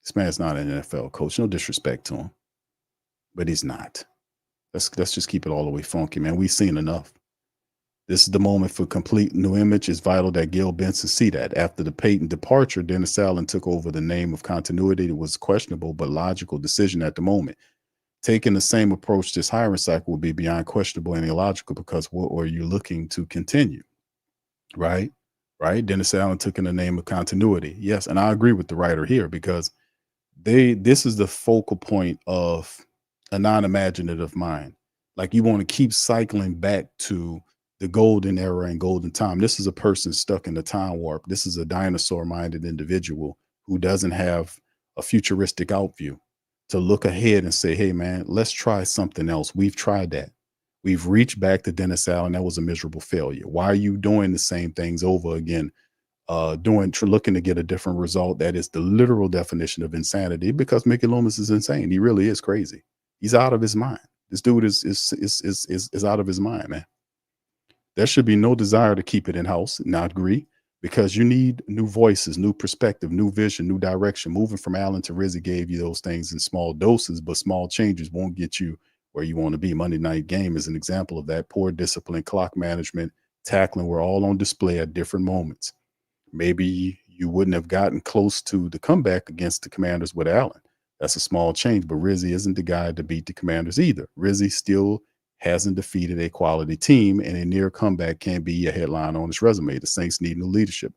A: This man's not an NFL coach. No disrespect to him. But he's not. Let's just keep it all the way funky, man. We've seen enough. This is the moment for complete new image. It's vital that Gil Benson see that. After the Peyton departure, Dennis Allen took over the name of continuity. It was questionable but logical decision at the moment. Taking the same approach this hiring cycle would be beyond questionable and illogical, because what are you looking to continue? Right? Dennis Allen took in the name of continuity. Yes, and I agree with the writer here, because this is the focal point of a non-imaginative mind. Like, you want to keep cycling back to the golden era and golden time. This is a person stuck in the time warp. This is a dinosaur-minded individual who doesn't have a futuristic outview to look ahead and say, hey, man, let's try something else. We've tried that. We've reached back to Dennis Allen. That was a miserable failure. Why are you doing the same things over again? Looking to get a different result. That is the literal definition of insanity, because Mickey Loomis is insane. He really is crazy. He's out of his mind. This dude is out of his mind, man. There should be no desire to keep it in-house. And I agree, because you need new voices, new perspective, new vision, new direction. Moving from Allen to Rizzi gave you those things in small doses, but small changes won't get you where you want to be. Monday night game is an example of that. Poor discipline, clock management, tackling were all on display at different moments. Maybe you wouldn't have gotten close to the comeback against the Commanders with Allen. That's a small change, but Rizzi isn't the guy to beat the Commanders either. Rizzi still hasn't defeated a quality team, and a near comeback can't be a headline on his resume. The Saints need new leadership.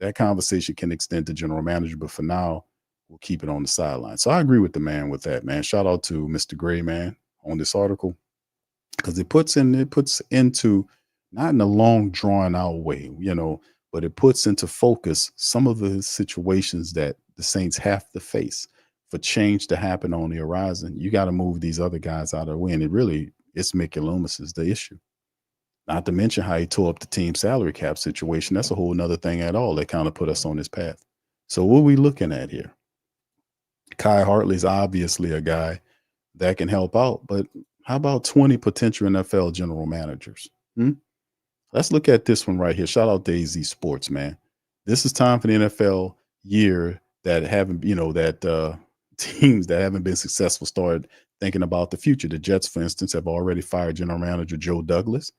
A: That conversation can extend to general manager, but for now, we'll keep it on the sideline. So I agree with the man with that, man. Shout out to Mr. Gray, man, on this article, because it puts into, not in a long drawn out way, but it puts into focus some of the situations that the Saints have to face. for change to happen on the horizon, you got to move these other guys out of the way. And it's Mickey Loomis is the issue. Not to mention how he tore up the team salary cap situation. That's a whole nother thing at all that kind of put us on this path. So what are we looking at here? Kai Hartley's obviously a guy that can help out, but how about 20 potential NFL general managers? Let's look at this one right here. Shout out to AZ Sports, man. This is time for the NFL year that haven't, teams that haven't been successful started thinking about the future. The Jets, for instance, have already fired general manager Joe Douglas.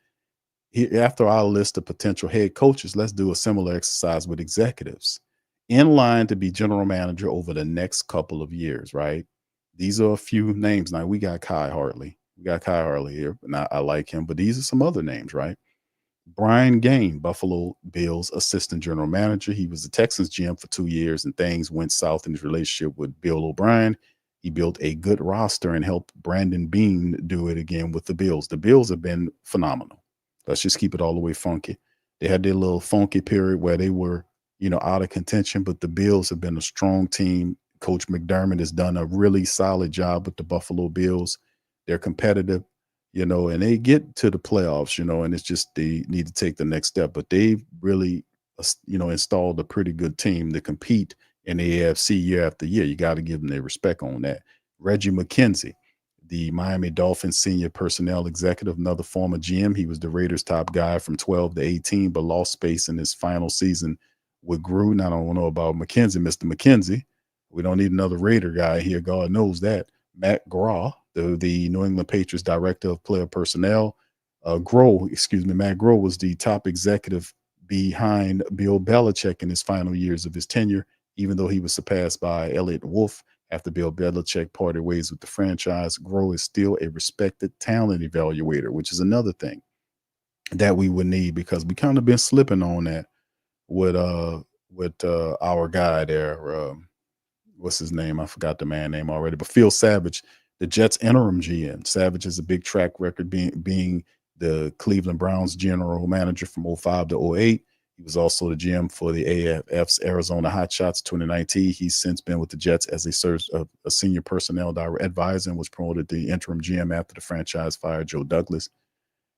A: After our list of potential head coaches, let's do a similar exercise with executives in line to be general manager over the next couple of years, right? These are a few names. Now, we got Kai Hartley. We got Kai Hartley here, and I like him, but these are some other names, right? Brian Gaine, Buffalo Bills assistant general manager. He was the Texans GM for 2 years, and things went south in his relationship with Bill O'Brien. He built a good roster and helped Brandon Beane do it again with the Bills. The Bills have been phenomenal. Let's just keep it all the way funky. They had their little funky period where they were, out of contention, but the Bills have been a strong team. Coach McDermott has done a really solid job with the Buffalo Bills. They're competitive, and they get to the playoffs, and it's just they need to take the next step. But they've really, installed a pretty good team to compete in the AFC year after year. You got to give them their respect on that. Reggie McKenzie, the Miami Dolphins senior personnel executive, another former GM. He was the Raiders' top guy from 12 to 18, but lost space in his final season with Gruden. I don't know about McKenzie, Mr. McKenzie. We don't need another Raider guy here. God knows that. Matt Graw, the New England Patriots director of player personnel. Matt Groh was the top executive behind Bill Belichick in his final years of his tenure, even though he was surpassed by Elliott Wolf after Bill Belichick parted ways with the franchise. Groh is still a respected talent evaluator, which is another thing that we would need because we kind of been slipping on that with our guy there. What's his name? I forgot the man name already, but Phil Savage, the Jets interim GM. Savage has a big track record being the Cleveland Browns general manager from 05 to 08. He was also the GM for the AFF's Arizona Hotshots 2019. He's since been with the Jets as a senior personnel advisor and was promoted to interim GM after the franchise fired Joe Douglas.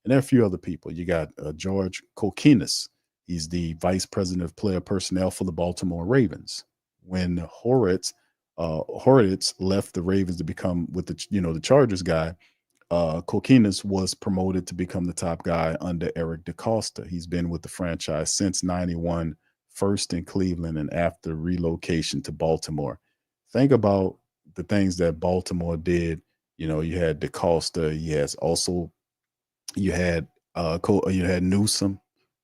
A: And there are a few other people. You got George Kokinis. He's the vice president of player personnel for the Baltimore Ravens. When Horowitz left the Ravens to become with the Chargers guy, Kokinis was promoted to become the top guy under Eric DeCosta. He's been with the franchise since 91, first in Cleveland and after relocation to Baltimore. Think about the things that Baltimore did. You had DeCosta. You had Newsom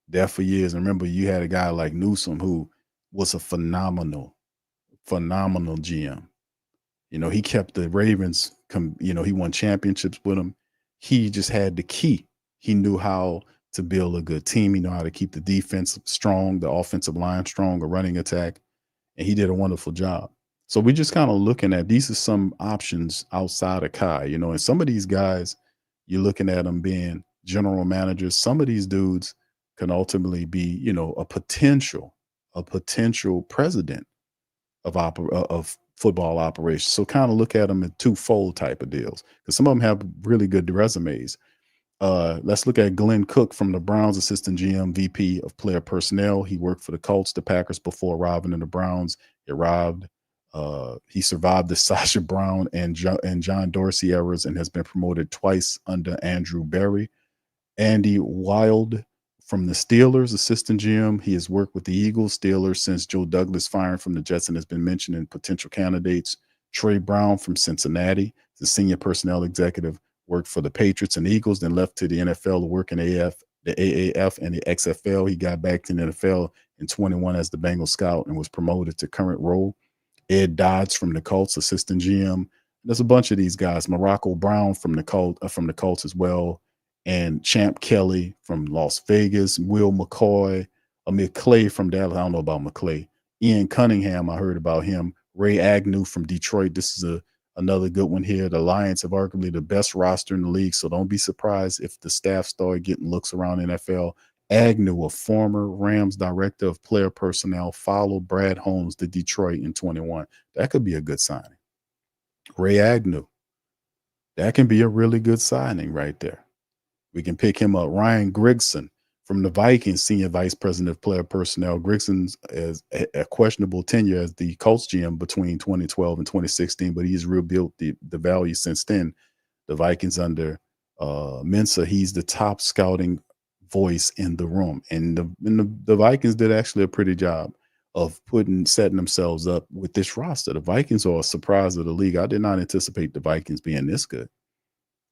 A: there for years. And remember, you had a guy like Newsom who was a phenomenal GM. He kept the Ravens, he won championships with them. He just had the key. He knew how to build a good team. He knew how to keep the defense strong, the offensive line strong, a running attack. And he did a wonderful job. So we're just kind of looking at, these are some options outside of Kai, and some of these guys, you're looking at them being general managers. Some of these dudes can ultimately be, a potential president of football operations. So kind of look at them in twofold type of deals because some of them have really good resumes. Let's look at Glenn Cook from the Browns, assistant GM, VP of player personnel. He worked for the Colts, the Packers before arriving in the Browns. He survived the Sasha Brown and John Dorsey eras and has been promoted twice under Andrew Berry. Andy Wild from the Steelers, assistant GM. He has worked with the Eagles, Steelers since Joe Douglas firing from the Jets and has been mentioned in potential candidates. Trey Brown from Cincinnati, the senior personnel executive, worked for the Patriots and Eagles, then left to the NFL to work in the AAF and the XFL. He got back to the NFL in 21 as the Bengal scout and was promoted to current role. Ed Dodds from the Colts, assistant GM. There's a bunch of these guys. Morocco Brown from the Colts as well. And Champ Kelly from Las Vegas, Will McCoy, Amir Clay from Dallas. I don't know about McClay. Ian Cunningham, I heard about him. Ray Agnew from Detroit. This is another good one here. The Lions have arguably the best roster in the league, so don't be surprised if the staff start getting looks around the NFL. Agnew, a former Rams director of player personnel, followed Brad Holmes to Detroit in 21. That could be a good signing. Ray Agnew. That can be a really good signing right there. We can pick him up. Ryan Grigson from the Vikings, Senior Vice President of Player Personnel. Grigson's has a questionable tenure as the Colts GM between 2012 and 2016, but he's rebuilt the value since then. The Vikings under Mensa, he's the top scouting voice in the room. And the Vikings did actually a pretty job of setting themselves up with this roster. The Vikings are a surprise of the league. I did not anticipate the Vikings being this good.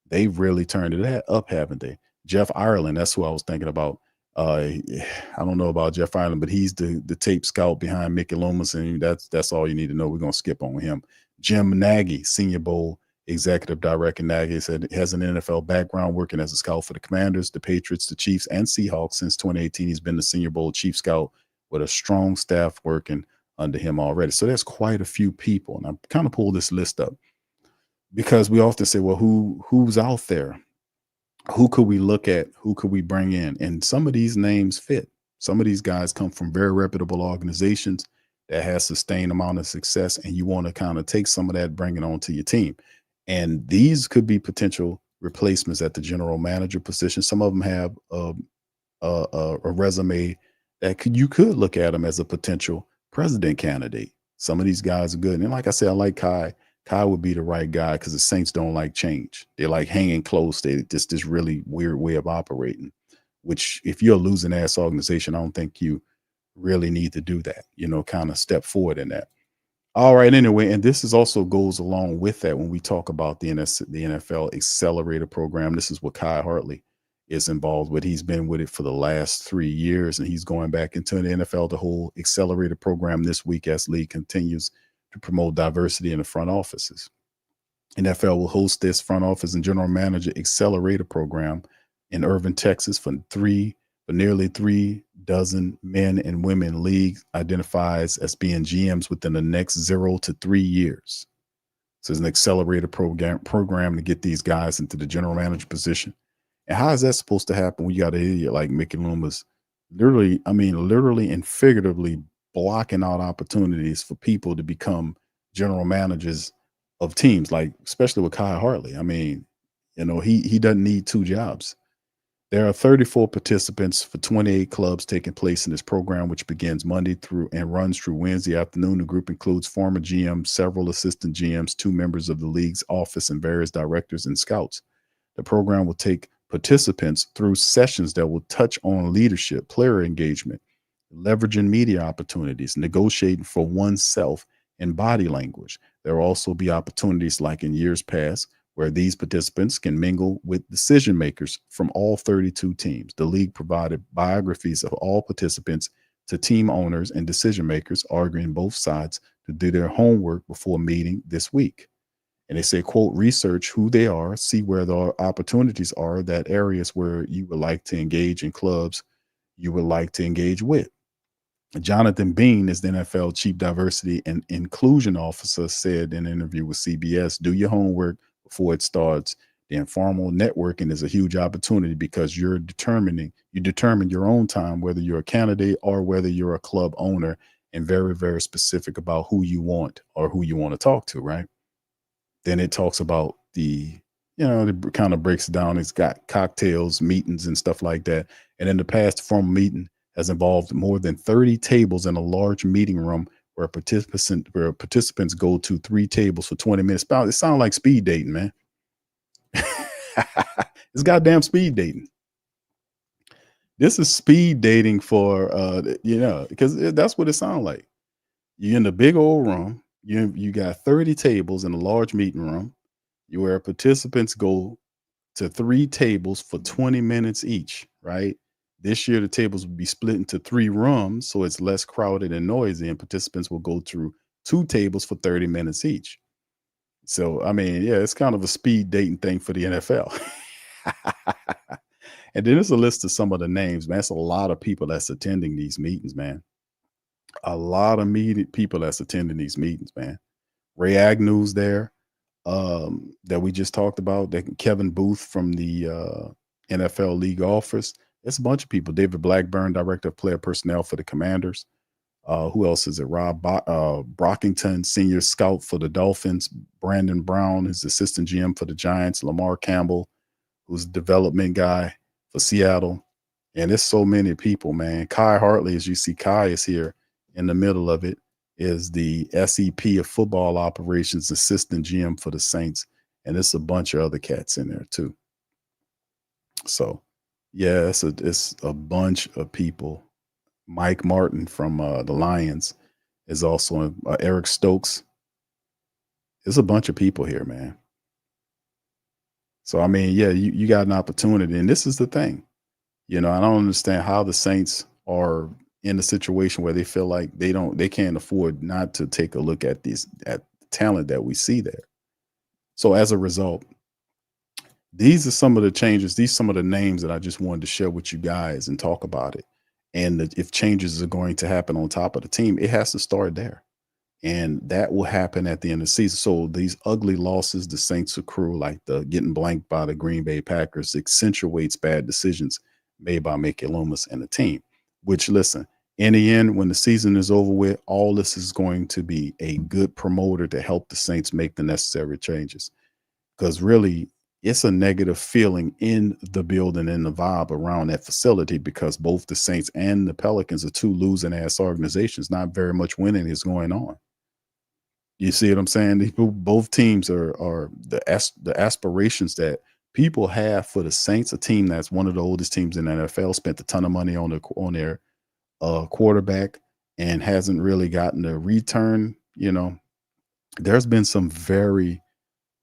A: They've really turned it up, haven't they? Jeff Ireland, that's who I was thinking about. I don't know about Jeff Ireland, but he's the tape scout behind Mickey Loomis, and that's all you need to know. We're going to skip on him. Jim Nagy, Senior Bowl Executive Director. Nagy said he has an NFL background working as a scout for the Commanders, the Patriots, the Chiefs, and Seahawks. Since 2018, he's been the Senior Bowl Chief Scout with a strong staff working under him already. So there's quite a few people, and I kind of pulled this list up because we often say, well, who's out there? Who could we look at? Who could we bring in? And some of these names fit. Some of these guys come from very reputable organizations that has sustained amount of success, and you want to kind of take some of that, bring it on to your team. And these could be potential replacements at the general manager position. Some of them have a resume that you could look at them as a potential president candidate. Some of these guys are good. And like I said, I like Kai. Kai would be the right guy because the Saints don't like change. They like hanging close. They just this really weird way of operating, which if you're a losing ass organization, I don't think you really need to do that, kind of step forward in that. All right. Anyway, and this is also goes along with that when we talk about the NFL accelerator program. This is what Kai Hartley is involved with. He's been with it for the last 3 years, and he's going back into the NFL to hold accelerator program this week as league continues to promote diversity in the front offices. NFL will host this front office and general manager accelerator program in Irving, Texas for nearly 3 dozen men and women league identifies as being GMs within the next 0 to 3 years. So it's an accelerator program to get these guys into the general manager position. And how is that supposed to happen when you got an idiot like Mickey Loomis, literally and figuratively blocking out opportunities for people to become general managers of teams, like especially with Kai Hartley. I mean, he doesn't need 2 jobs. There are 34 participants for 28 clubs taking place in this program, which begins Monday through and runs through Wednesday afternoon. The group includes former GMs, several assistant GMs, 2 members of the league's office, and various directors and scouts. The program will take participants through sessions that will touch on leadership, player engagement, leveraging media opportunities, negotiating for oneself, and body language. There will also be opportunities like in years past where these participants can mingle with decision makers from all 32 teams. The league provided biographies of all participants to team owners and decision makers, arguing both sides to do their homework before meeting this week. And they say, quote, research who they are, see where the opportunities are, that areas where you would like to engage in clubs you would like to engage with. Jonathan Bean is the NFL Chief Diversity and Inclusion Officer, said in an interview with CBS, do your homework before it starts. The informal networking is a huge opportunity because you determine your own time, whether you're a candidate or whether you're a club owner, and very, very specific about who you want or who you want to talk to, right? Then it talks about it kind of breaks it down. It's got cocktails, meetings, and stuff like that. And in the past, the formal meeting has involved more than 30 tables in a large meeting room where participants go to 3 tables for 20 minutes. It sounds like speed dating, man. It's goddamn speed dating. This is speed dating for, because that's what it sounds like. You're in the big old room. You got 30 tables in a large meeting room. Where participants go to 3 tables for 20 minutes each, right? This year, the tables will be split into 3 rooms, so it's less crowded and noisy, and participants will go through 2 tables for 30 minutes each. So, I mean, yeah, it's kind of a speed dating thing for the NFL. And then there's a list of some of the names, man. That's a lot of people that's attending these meetings, man. A lot of people that's attending these meetings, man. Ray Agnew's there. That we just talked about, that Kevin Booth from the NFL League office. It's a bunch of people. David Blackburn, Director of Player Personnel for the Commanders. Who else is it? Brockington, senior scout for the Dolphins. Brandon Brown, his assistant GM for the Giants. Lamar Campbell, who's a development guy for Seattle. And there's so many people, man. Kai Hartley, as you see, Kai is here in the middle of it, is the SEP of football operations, assistant GM for the Saints. And there's a bunch of other cats in there too. So, yeah, it's a bunch of people. Mike Martin from the Lions is also Eric Stokes. There's a bunch of people here, man. So, I mean, yeah, you got an opportunity. And this is the thing. I don't understand how the Saints are in a situation where they feel like they can't afford not to take a look at at talent that we see there. So as a result, these are some of the changes. These are some of the names that I just wanted to share with you guys and talk about it. And if changes are going to happen on top of the team, it has to start there. And that will happen at the end of the season. So these ugly losses the Saints accrue, like the getting blanked by the Green Bay Packers, accentuates bad decisions made by Mickey Loomis and the team, which, listen, in the end, when the season is over with, all this is going to be a good promoter to help the Saints make the necessary changes. Because really, it's a negative feeling in the building and the vibe around that facility, because both the Saints and the Pelicans are two losing ass organizations. Not very much winning is going on. You see what I'm saying? Both teams are the aspirations that people have for the Saints, a team that's one of the oldest teams in the NFL, spent a ton of money on their quarterback and hasn't really gotten a return. There's been some very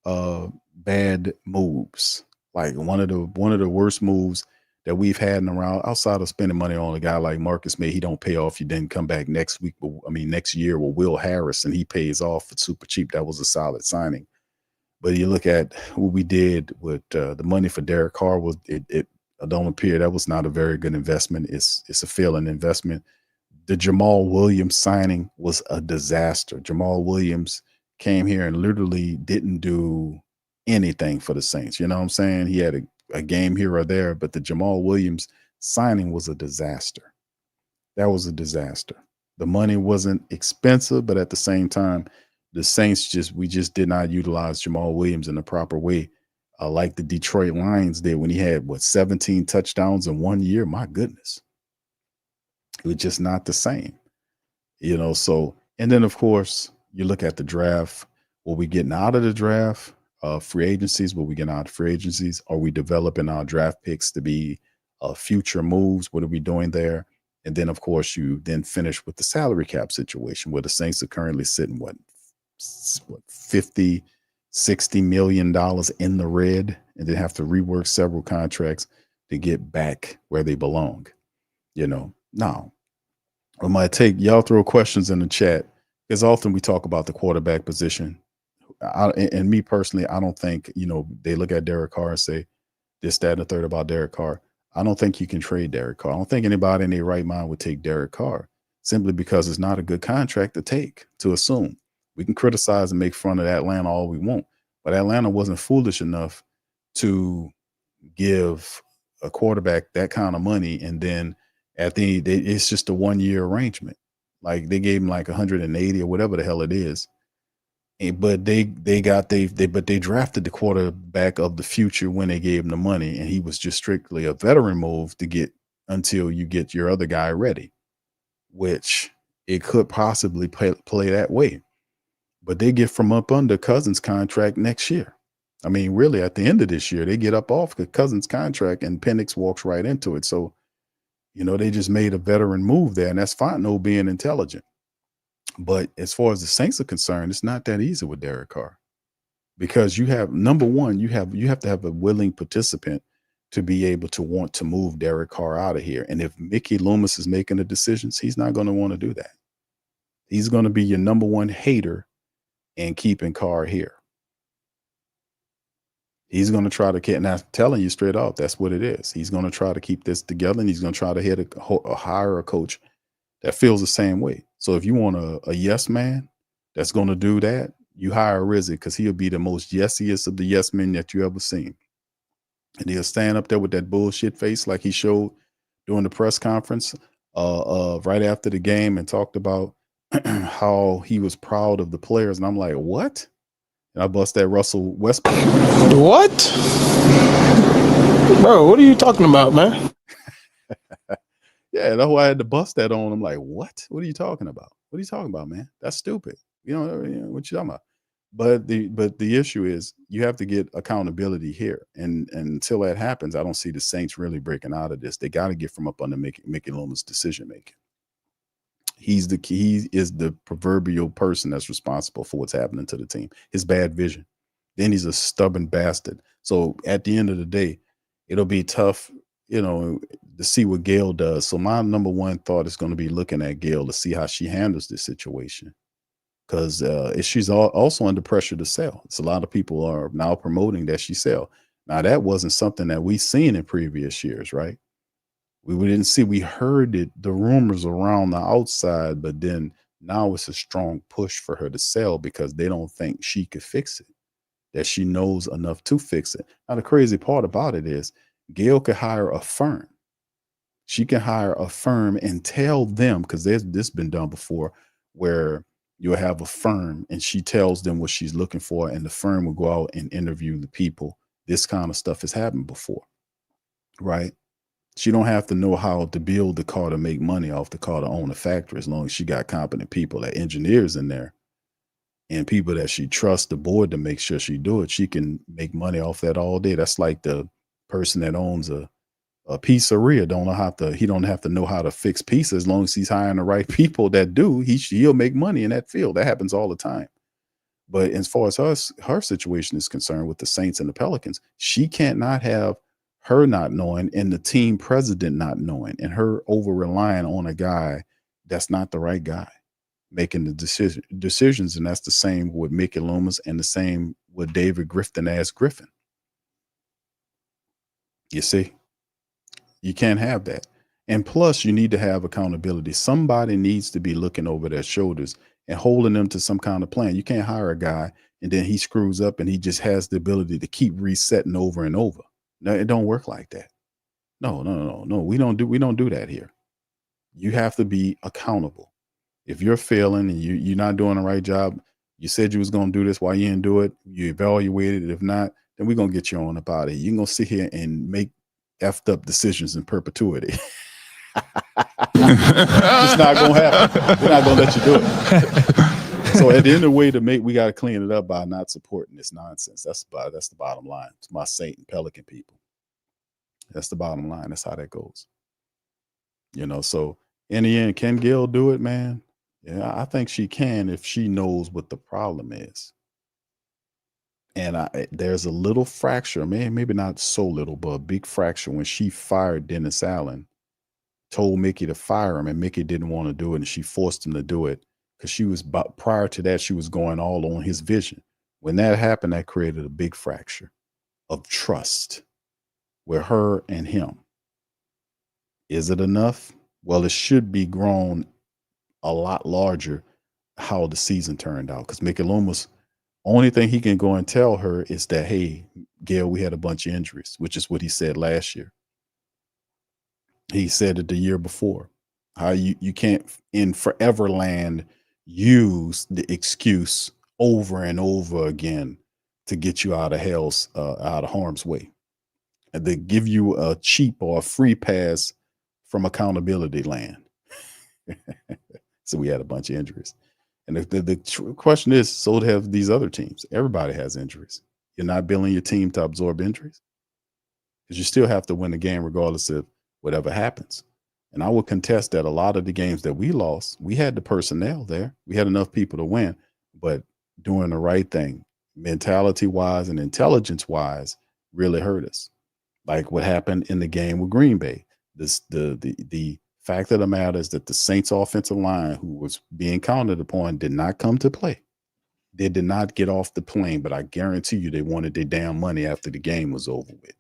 A: bad moves. Like one of the worst moves that we've had in around, outside of spending money on a guy like Marcus May. He don't pay off. You didn't come back next year with Will Harris, and he pays off for super cheap. That was a solid signing. But you look at what we did with the money for Derek Carr, it don't appear that was not a very good investment. It's a failing investment. The Jamal Williams signing was a disaster. Jamal Williams came here and literally didn't do anything for the Saints. You know what I'm saying? He had a game here or there, but the Jamal Williams signing was a disaster. That was a disaster. The money wasn't expensive, but at the same time, the Saints we just did not utilize Jamal Williams in the proper way, like the Detroit Lions did when he had 17 touchdowns in 1 year. My goodness, it was just not the same, So, and then of course you look at the draft. What we getting out of the draft? Free agencies. What we getting out of free agencies? Are we developing our draft picks to be future moves? What are we doing there? And then of course you then finish with the salary cap situation, where the Saints are currently sitting 50, $60 million in the red, and then have to rework several contracts to get back where they belong. Now I might take y'all throw questions in the chat, because often we talk about the quarterback position. And me personally, I don't think, they look at Derek Carr and say this, that, and the third about Derek Carr. I don't think you can trade Derek Carr. I don't think anybody in their right mind would take Derek Carr, simply because it's not a good contract to assume. We can criticize and make fun of Atlanta all we want, but Atlanta wasn't foolish enough to give a quarterback that kind of money. And then it's just a 1 year arrangement. Like they gave him like 180 or whatever the hell it is. But they drafted the quarterback of the future when they gave him the money, and he was just strictly a veteran move to get until you get your other guy ready, which it could possibly play that way. But they get from up under Cousins' contract next year. I mean, really, at the end of this year, they get up off the Cousins' contract, and Penix walks right into it. So, they just made a veteran move there, and that's fine, no being intelligent. But as far as the Saints are concerned, it's not that easy with Derek Carr, because you have, number one, you have to have a willing participant to be able to want to move Derek Carr out of here. And if Mickey Loomis is making the decisions, he's not going to want to do that. He's going to be your number one hater and keeping Carr here. He's going to try to and I'm telling you straight off, that's what it is. He's going to try to keep this together, and he's going to try to hire a coach that feels the same way. So if you want a yes man that's going to do that, you hire Rizzi, because he'll be the most yesiest of the yes men that you ever seen. And he'll stand up there with that bullshit face like he showed during the press conference right after the game and talked about how he was proud of the players. And I'm like, what? And I bust that Russell Westbrook.
G: What? Bro, what are you talking about, man?
A: Yeah, that's why I had to bust that on. I'm like, what? What are you talking about? What are you talking about, man? That's stupid. You know what you talking about? But the issue is you have to get accountability here, and until that happens, I don't see the Saints really breaking out of this. They got to get from up under Mickey Loomis' decision making. He is the proverbial person that's responsible for what's happening to the team. His bad vision. Then he's a stubborn bastard. So at the end of the day, it'll be tough, to see what Gail does. So my number one thought is going to be looking at Gail to see how she handles this situation. Because she's also under pressure to sell. It's a lot of people are now promoting that she sell. Now, that wasn't something that we've seen in previous years, right? We didn't see, we heard it, the rumors around the outside, but then now it's a strong push for her to sell because they don't think she could fix it, that she knows enough to fix it. Now, the crazy part about it is Gail could hire a firm. She can hire a firm and tell them, because this been done before, where you'll have a firm and she tells them what she's looking for, and the firm will go out and interview the people. This kind of stuff has happened before, right? She don't have to know how to build the car to make money off the car to own a factory, as long as she got competent people, like engineers in there and people that she trusts the board to make sure she do it. She can make money off that all day. That's like the person that owns a pizzeria he don't have to know how to fix pizza. As long as he's hiring the right people that do, he'll make money in that field. That happens all the time. But as far as her situation is concerned with the Saints and the Pelicans, she can't not have her not knowing and the team president not knowing and her over relying on a guy that's not the right guy making the decisions. And that's the same with Mickey Loomis and the same with David Griffin as Griffin. You see? You can't have that. And plus, you need to have accountability. Somebody needs to be looking over their shoulders and holding them to some kind of plan. You can't hire a guy and then he screws up and he just has the ability to keep resetting over and over. No, it don't work like that. No. We don't do that here. You have to be accountable. If you're failing and you're not doing the right job, you said you was going to do this, why you didn't do it? You evaluated it. If not, then we're going to get you on up out of here. You're going to sit here and make effed up decisions in perpetuity. It's not gonna happen. We're not gonna let you do it. So at the end of the way we got to clean it up by not supporting this nonsense. That's the bottom line. It's my Saint and Pelican people. That's the bottom line. That's how that goes. So in the end, can Gail do it, man? Yeah, I think she can if she knows what the problem is. And there's a little fracture, man, maybe not so little, but a big fracture when she fired Dennis Allen, told Mickey to fire him, and Mickey didn't want to do it, and she forced him to do it because prior to that, she was going all on his vision. When that happened, that created a big fracture of trust with her and him. Is it enough? Well, it should be grown a lot larger how the season turned out, because Mickey Loomis, only thing he can go and tell her is that, hey, Gail, we had a bunch of injuries, which is what he said last year. He said it the year before. How you can't in Foreverland use the excuse over and over again to get you out of harm's way. And they give you a cheap or a free pass from accountability land. So we had a bunch of injuries. And the question is, so have these other teams. Everybody has injuries. You're not building your team to absorb injuries, because you still have to win the game regardless of whatever happens. And I would contest that a lot of the games that we lost, we had the personnel there. We had enough people to win, but doing the right thing, mentality-wise and intelligence-wise, really hurt us. Like what happened in the game with Green Bay. The fact of the matter is that the Saints offensive line, who was being counted upon, did not come to play. They did not get off the plane, but I guarantee you they wanted their damn money after the game was over with.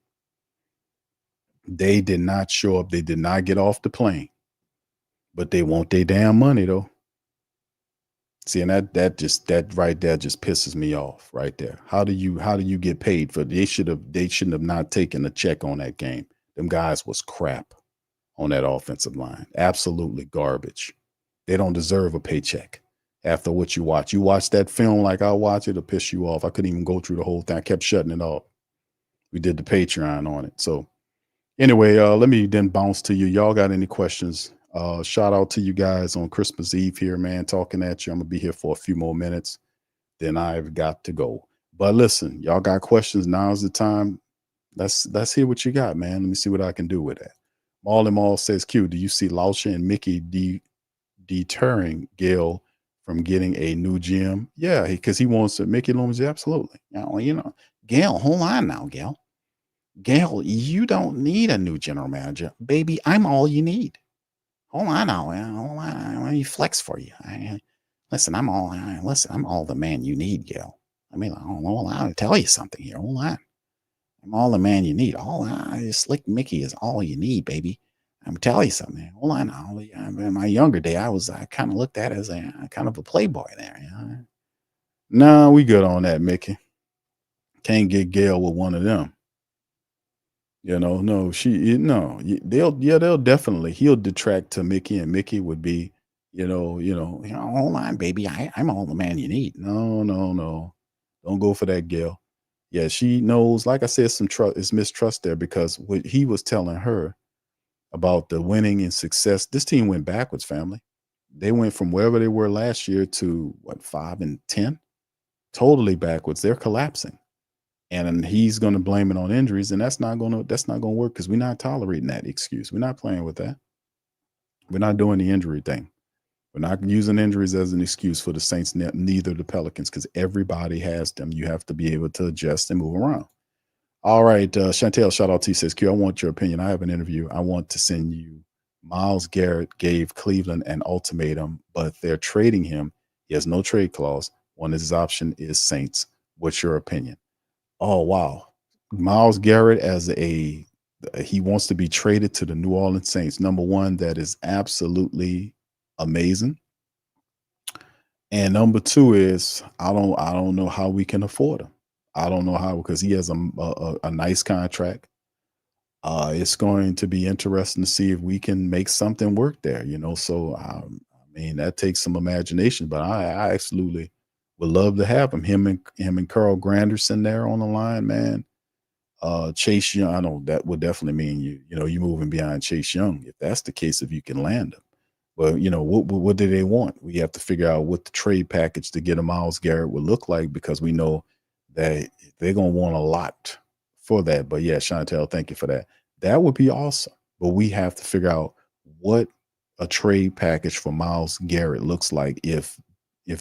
A: They did not show up. They did not get off the plane, but they want their damn money though. See, and that right there just pisses me off right there. How do you get paid for? They shouldn't have not taken a check on that game. Them guys was crap. on that offensive line. Absolutely garbage. They don't deserve a paycheck after what you watch. You watch that film like I watch it, it'll piss you off. I couldn't even go through the whole thing. I kept shutting it off. We did the Patreon on it. So anyway, let me then bounce to you. Y'all got any questions? Shout out to you guys on Christmas Eve here, man, talking at you. I'm going to be here for a few more minutes. Then I've got to go. But listen, y'all got questions. Now's the time. Let's hear what you got, man. Let me see what I can do with that. Maul says, Q, do you see Lauscher and Mickey deterring Gail from getting a new gym? Yeah, because he wants to. Mickey Loomis, absolutely. You know, Gail, hold on now, Gail. Gail, you don't need a new general manager. Baby, I'm all you need. Hold on now. Hold on. Let me flex for you. Listen, I'm all the man you need, Gail. I mean, I'll tell you something here. Hold on. I'm all the man you need. Slick Mickey is all you need, baby. I'm telling you something. Hold on now. In my younger day, I kind of looked at as a kind of a playboy there. You know? No, we good on that, Mickey. Can't get Gail with one of them. You know, they'll definitely, he'll detract to Mickey, and Mickey would be, hold on, baby. I'm all the man you need. No. Don't go for that, Gail. Yeah, she knows, like I said, some trust is mistrust there, because what he was telling her about the winning and success, this team went backwards, family. They went from wherever they were last year to 5-10, totally backwards. They're collapsing. And he's going to blame it on injuries, and that's not going to work, because we're not tolerating that excuse. We're not playing with that. We're not doing the injury thing. We're not using injuries as an excuse for the Saints, neither the Pelicans, because everybody has them. You have to be able to adjust and move around. All right, Chantel, shout out to you, says, Q, I want your opinion. I have an interview. I want to send you. Myles Garrett gave Cleveland an ultimatum, but they're trading him. He has no trade clause. One of his option is Saints. What's your opinion? Oh, wow. Myles Garrett he wants to be traded to the New Orleans Saints. Number one, that is absolutely amazing. And number two is, I don't know how we can afford him. I don't know how, because he has a nice contract. It's going to be interesting to see if we can make something work there, So, I mean, that takes some imagination, but I absolutely would love to have him. Him and Carl Granderson there on the line, man. Chase Young, I know that would definitely mean you moving behind Chase Young. If that's the case, if you can land him. Well, what do they want? We have to figure out what the trade package to get a Myles Garrett would look like, because we know that they're going to want a lot for that. But yeah, Chantel, thank you for that. That would be awesome. But we have to figure out what a trade package for Myles Garrett looks like if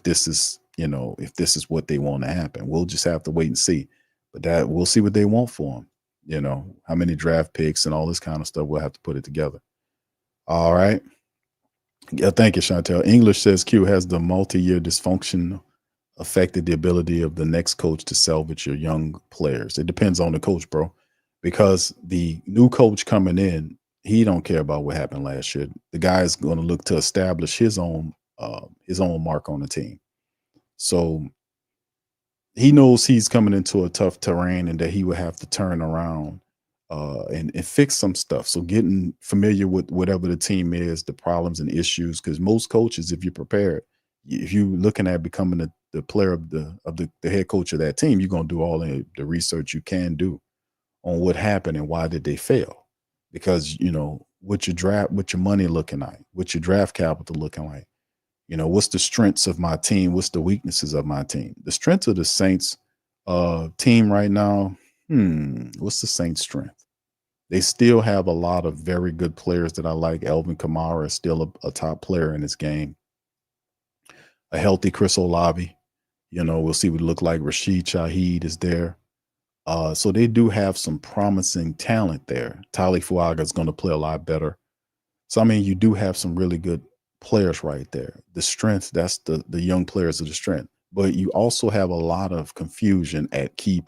A: this is, if this is what they want to happen. We'll just have to wait and see. But that we'll see what they want for him. How many draft picks and all this kind of stuff. We'll have to put it together. All right. Yeah, thank you, Chantel. English says, Q, has the multi-year dysfunction affected the ability of the next coach to salvage your young players? It depends on the coach, bro, because the new coach coming in, he don't care about what happened last year. The guy is going to look to establish his own mark on the team. So he knows he's coming into a tough terrain, and that he would have to turn around and fix some stuff. So getting familiar with whatever the team is, the problems and issues, because most coaches, if you're prepared, if you're looking at becoming the player of the head coach of that team, you're going to do all the research you can do on what happened and why did they fail. Because, what your money looking like, what your draft capital looking like, what's the strengths of my team? What's the weaknesses of my team? The strength of the Saints team right now, what's the Saints' strength? They still have a lot of very good players that I like. Alvin Kamara is still a top player in this game. A healthy Chris Olave, we'll see what it look like. Rashid Shaheed is there. So they do have some promising talent there. Tali Fuaga is going to play a lot better. So, I mean, you do have some really good players right there. The strength, that's the young players of the strength. But you also have a lot of confusion at key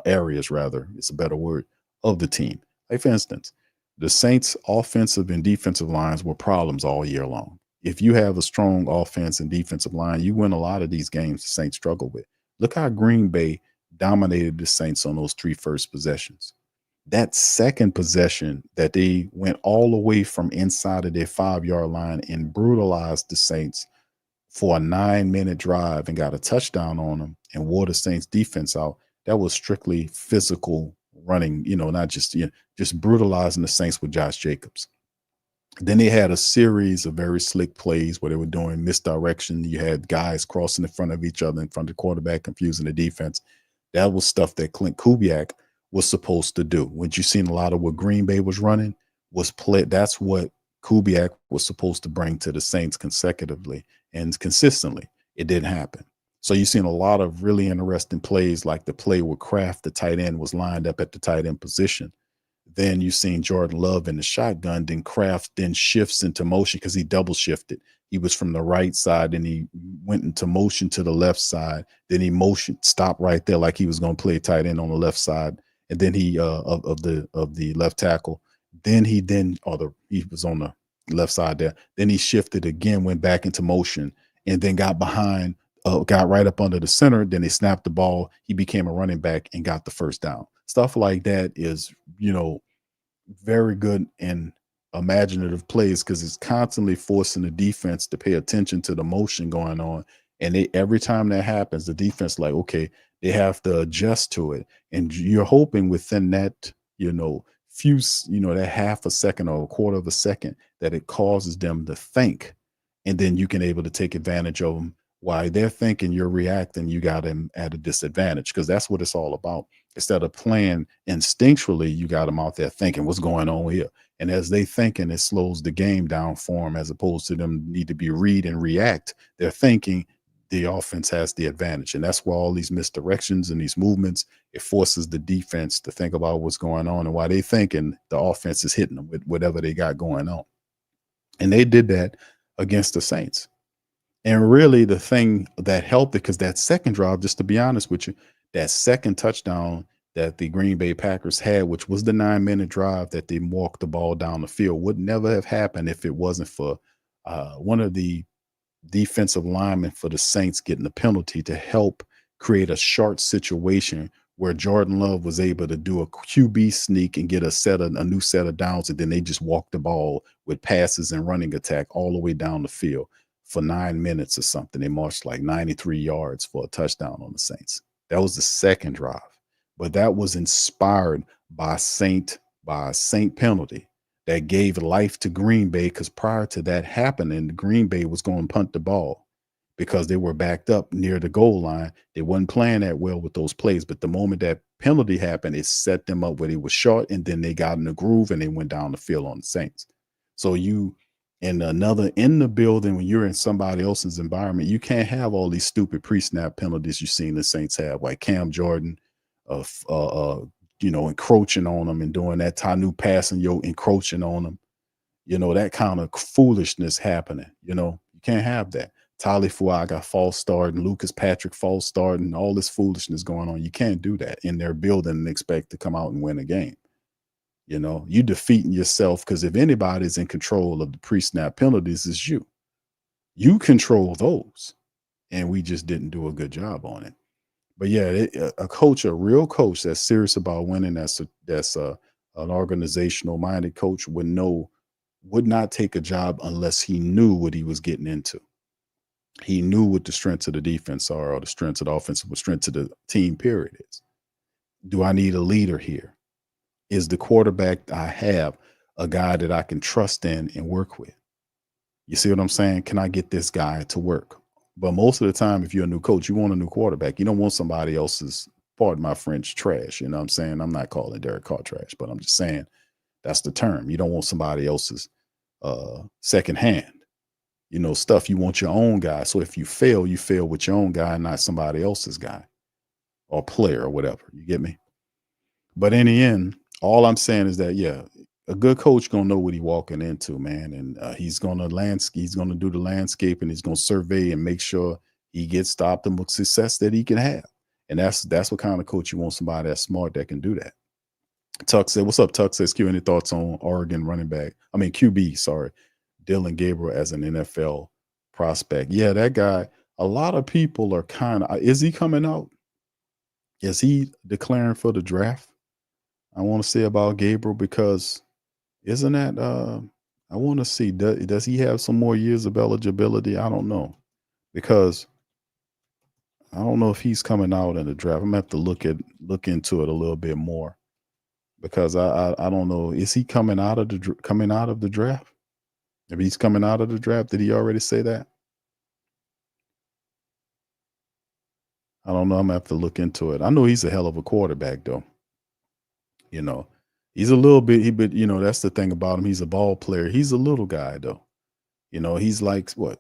A: areas, rather, it's a better word, of the team. Like, for instance, the Saints' offensive and defensive lines were problems all year long. If you have a strong offense and defensive line, you win a lot of these games the Saints struggle with. Look how Green Bay dominated the Saints on those 3 first possessions. That second possession that they went all the way from inside of their 5-yard line and brutalized the Saints for a 9-minute drive and got a touchdown on them and wore the Saints defense out. That was strictly physical running, not just, just brutalizing the Saints with Josh Jacobs. Then they had a series of very slick plays where they were doing misdirection. You had guys crossing in front of each other in front of the quarterback, confusing the defense. That was stuff that Clint Kubiak was supposed to do. What you seen a lot of what Green Bay was running was play. That's what Kubiak was supposed to bring to the Saints consecutively and consistently. It didn't happen. So you've seen a lot of really interesting plays, like the play where Kraft, the tight end, was lined up at the tight end position. Then you've seen Jordan Love in the shotgun. Then Kraft then shifts into motion because he double shifted. He was from the right side and he went into motion to the left side. Then he stopped right there like he was going to play tight end on the left side. And then he of the left tackle. Then he was on the left side there. Then he shifted again, went back into motion, and then got behind, got right up under the center. Then they snapped the ball. He became a running back and got the first down. Stuff like that is, very good and imaginative plays because it's constantly forcing the defense to pay attention to the motion going on. And every time that happens, the defense okay, they have to adjust to it. And you're hoping within that, that half a second or a quarter of a second that it causes them to think. And then you can able to take advantage of them. While they're thinking, you're reacting, you got them at a disadvantage because that's what it's all about. Instead of playing instinctually, you got them out there thinking what's going on here. And as they thinking, it slows the game down for them as opposed to them need to be read and react. They're thinking the offense has the advantage. And that's why all these misdirections and these movements, it forces the defense to think about what's going on. And while they thinking, the offense is hitting them with whatever they got going on. And they did that against the Saints. And really the thing that helped it, because that second drive, just to be honest with you, that second touchdown that the Green Bay Packers had, which was the 9-minute drive that they walked the ball down the field, would never have happened if it wasn't for one of the defensive linemen for the Saints getting the penalty to help create a short situation where Jordan Love was able to do a QB sneak and get a new set of downs, and then they just walked the ball with passes and running attack all the way down the field. For 9 minutes or something, they marched like 93 yards for a touchdown on the Saints. That was the second drive, but that was inspired by a Saint penalty that gave life to Green Bay. Because prior to that happening, Green Bay was going to punt the ball because they were backed up near the goal line. They wasn't playing that well with those plays, but the moment that penalty happened, it set them up where they were short, and then they got in the groove and they went down the field on the Saints. So in the building, when you're in somebody else's environment, you can't have all these stupid pre-snap penalties you've seen the Saints have, like Cam Jordan, encroaching on them and doing that. Tanu passing, encroaching on them, that kind of foolishness happening. You can't have that. Tali Fuaga false starting, Lucas Patrick false starting, all this foolishness going on. You can't do that in their building and expect to come out and win a game. You defeating yourself, because if anybody's in control of the pre-snap penalties, it's you. You control those, and we just didn't do a good job on it. But yeah, a real coach that's serious about winning, that's an organizational minded coach would not take a job unless he knew what he was getting into. He knew what the strengths of the defense are, or the strengths of the offense, what strengths of the team period is. Do I need a leader here? Is the quarterback I have a guy that I can trust in and work with? You see what I'm saying? Can I get this guy to work? But most of the time, if you're a new coach, you want a new quarterback. You don't want somebody else's, pardon my French, trash. You know what I'm saying? I'm not calling Derek Carr trash, but I'm just saying that's the term. You don't want somebody else's second hand, stuff. You want your own guy. So if you fail with your own guy, not somebody else's guy or player or whatever. You get me? But in the end, all I'm saying is that, yeah, a good coach gonna know what he's walking into, man, and he's gonna do the landscape, and he's gonna survey and make sure he gets the optimal success that he can have. And that's what kind of coach you want, somebody that's smart that can do that. Tuck said, "What's up, Tuck?" Says, "Q, any thoughts on Oregon QB? Sorry, Dylan Gabriel as an NFL prospect?" Yeah, that guy. A lot of people are is he coming out? Is he declaring for the draft? I want to say about Gabriel because isn't that I want to see does he have some more years of eligibility? I don't know because I don't know if he's coming out in the draft. I'm gonna have to look into it a little bit more because I don't know. Is he coming out of the draft? If he's coming out of the draft, did he already say that? I don't know. I'm gonna have to look into it. I know he's a hell of a quarterback, though. You know, he's a little bit. But that's the thing about him. He's a ball player. He's a little guy, though. He's like what?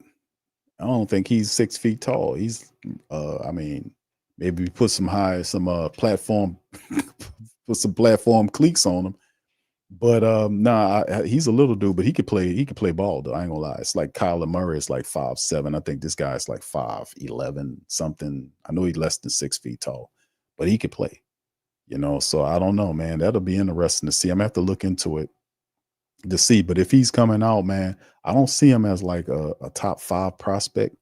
A: I don't think he's 6 feet tall. He's, I mean, maybe put some platform, put some platform cleats on him. But he's a little dude, but he could play. He could play ball, though. I ain't gonna lie. It's like Kyler Murray is like 5'7". I think this guy's like 5'11" something. I know he's less than 6 feet tall, but he could play. So I don't know, man. That'll be interesting to see. I'm gonna have to look into it to see. But if he's coming out, man, I don't see him as like a top 5 prospect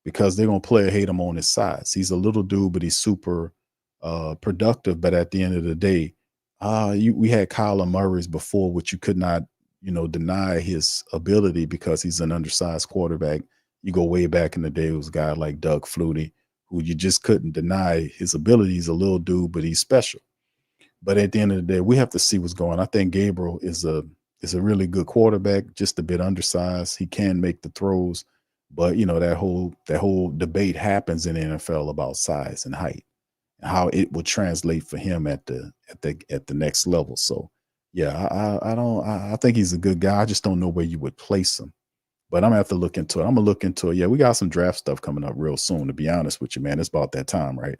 A: because they're gonna play hate him on his size. He's a little dude, but he's super productive. But at the end of the day, we had Kyler Murray's before, which you could not, deny his ability because he's an undersized quarterback. You go way back in the day, it was a guy like Doug Flutie, who you just couldn't deny his ability. He's a little dude, but he's special. But at the end of the day, we have to see what's going on. I think Gabriel is a really good quarterback, just a bit undersized. He can make the throws, but that whole debate happens in the NFL about size and height and how it will translate for him at the next level. So yeah, I think he's a good guy. I just don't know where you would place him. But I'm gonna have to look into it. I'm gonna look into it. Yeah, we got some draft stuff coming up real soon, to be honest with you, man. It's about that time, right?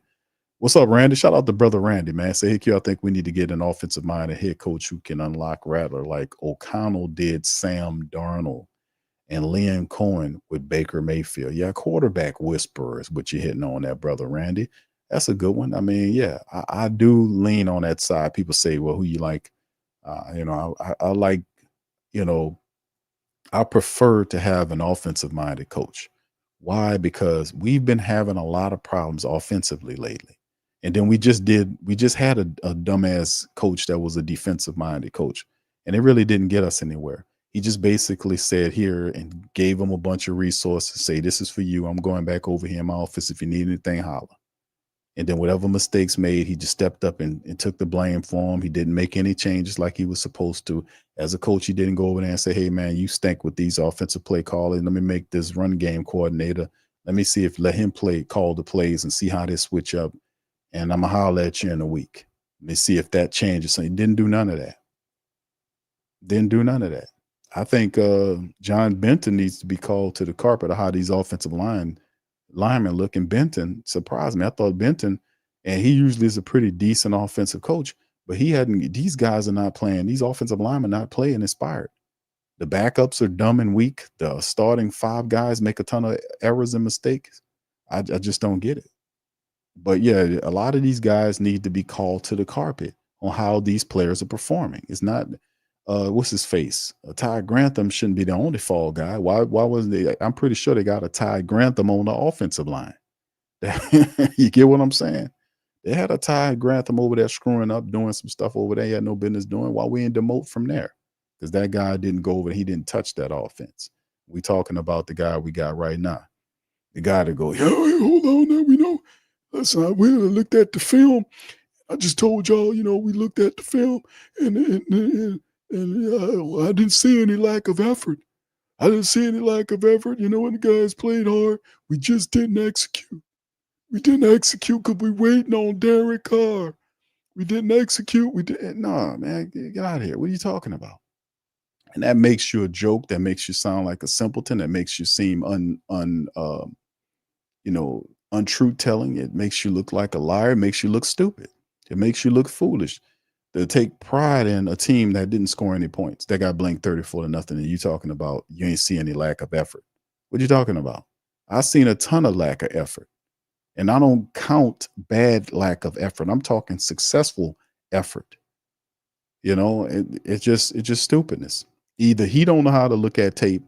A: What's up, Randy? Shout out to brother Randy, man. Say, hey, Q, I think we need to get an offensive mind, a head coach who can unlock Rattler like O'Connell did Sam Darnold and Liam Cohen with Baker Mayfield. Yeah, quarterback whisperer is what you're hitting on there, brother Randy. That's a good one. I mean, yeah, I do lean on that side. People say, well, who you like? I like, I prefer to have an offensive-minded coach. Why? Because we've been having a lot of problems offensively lately. And then we just had a dumbass coach that was a defensive-minded coach. And it really didn't get us anywhere. He just basically said here and gave them a bunch of resources, say, this is for you. I'm going back over here in my office. If you need anything, holler. And then whatever mistakes made, he just stepped up and took the blame for him. He didn't make any changes like he was supposed to. As a coach, he didn't go over there and say, hey, man, you stink with these offensive play calling. Let me make this run game coordinator. Let me see let him call the plays and see how they switch up. And I'm going to holler at you in a week. Let me see if that changes. So he didn't do none of that. Didn't do none of that. I think John Benton needs to be called to the carpet of how these offensive linemen look. And Benton surprised me. I thought Benton, and he usually is a pretty decent offensive coach, but these guys are not playing. These offensive linemen not playing inspired. The backups are dumb and weak. The starting 5 guys make a ton of errors and mistakes. I just don't get it. But yeah, a lot of these guys need to be called to the carpet on how these players are performing. It's not, what's his face? Ty Grantham shouldn't be the only fall guy. Why wasn't they? I'm pretty sure they got a Ty Grantham on the offensive line. You get what I'm saying? They had a Ty Grantham over there screwing up, doing some stuff over there he had no business doing. Why we didn't demote from there? Because that guy didn't go over. He didn't touch that offense. We talking about the guy we got right now. The guy that goes, yeah, hold on now, we know. Listen, we looked at the film. I just told y'all, we looked at the film and I didn't see any lack of effort. When the guys played hard. We just didn't execute. We didn't execute because we waiting on Darren Carr. We didn't execute. No, man, get out of here. What are you talking about? And that makes you a joke. That makes you sound like a simpleton. That makes you seem untruth telling. It makes you look like a liar. It makes you look stupid. It makes you look foolish. To take pride in a team that didn't score any points, that got blanked 34-0, and you talking about you ain't see any lack of effort. What you talking about? I seen a ton of lack of effort, and I don't count bad lack of effort. I'm talking successful effort. It's just stupidness. Either he don't know how to look at tape,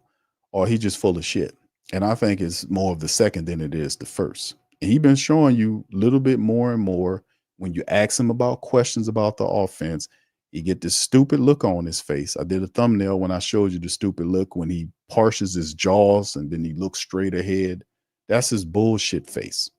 A: or he just full of shit. And I think it's more of the second than it is the first. And he been showing you a little bit more and more when you ask him about questions about the offense. He get this stupid look on his face. I did a thumbnail when I showed you the stupid look when he parses his jaws and then he looks straight ahead. That's his bullshit face.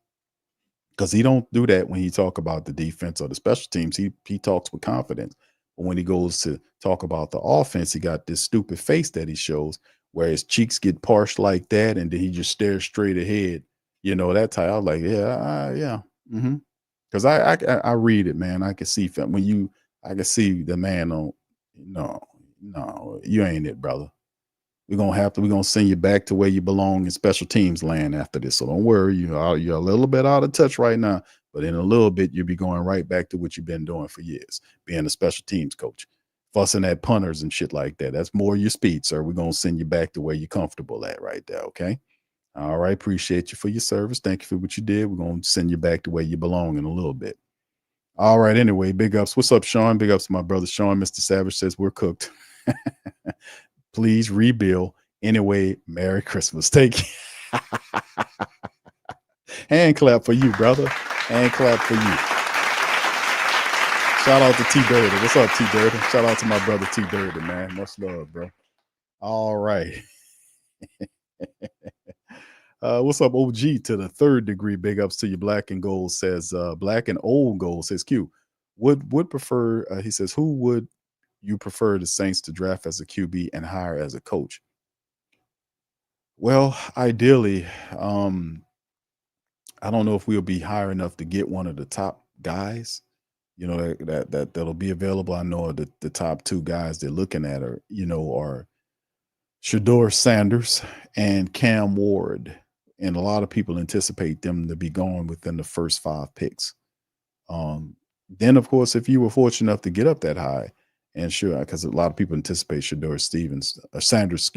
A: Because he don't do that when he talk about the defense or the special teams. He talks with confidence. But when he goes to talk about the offense, he got this stupid face that he shows where his cheeks get parsed like that, and then he just stares straight ahead. You know, that type. I was like, yeah. Because I read it, man. I can see when I can see the man on. No, you ain't it, brother. We're gonna send you back to where you belong in special teams land after this. So don't worry, you're a little bit out of touch right now, but in a little bit you'll be going right back to what you've been doing for years, being a special teams coach, fussing at punters and shit like that. That's more your speed, sir. We're gonna send you back to where you're comfortable at right there. Okay. All right. Appreciate you for your service. Thank you for what you did. We're gonna send you back to where you belong in a little bit. All right. Anyway, big ups. What's up, Sean? Big ups to my brother Sean. Mr. Savage says we're cooked. Please rebuild. Anyway, Merry Christmas. Take hand clap for you, brother. Hand clap for you. Shout out to T Dirty. What's up, T Dirty? Shout out to my brother T Dirty, man. Much love, bro. All right. What's up, OG to the third degree? Big ups to you. Black and Gold says, Black and Old Gold says, Q would prefer, he says, who would you prefer the Saints to draft as a QB and hire as a coach? Well, ideally, I don't know if we'll be high enough to get one of the top guys, you know, that'll be available. I know the top two guys they're looking at are Shedeur Sanders and Cam Ward. And a lot of people anticipate them to be gone within the first 5 picks. Then, of course, if you were fortunate enough to get up that high, and sure, because a lot of people anticipate Sanders,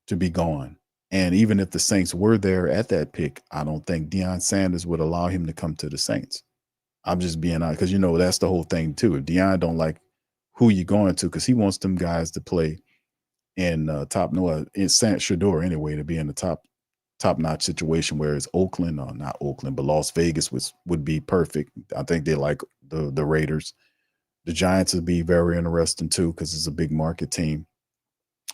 A: to be gone. And even if the Saints were there at that pick, I don't think Deion Sanders would allow him to come to the Saints. I'm just being honest, because that's the whole thing too. If Deion don't like who you're going to, because he wants them guys to play in Shedeur anyway, to be in the top-notch situation, whereas Oakland, or not Oakland, but Las Vegas would be perfect. I think they like the Raiders. The Giants would be very interesting too, because it's a big market team.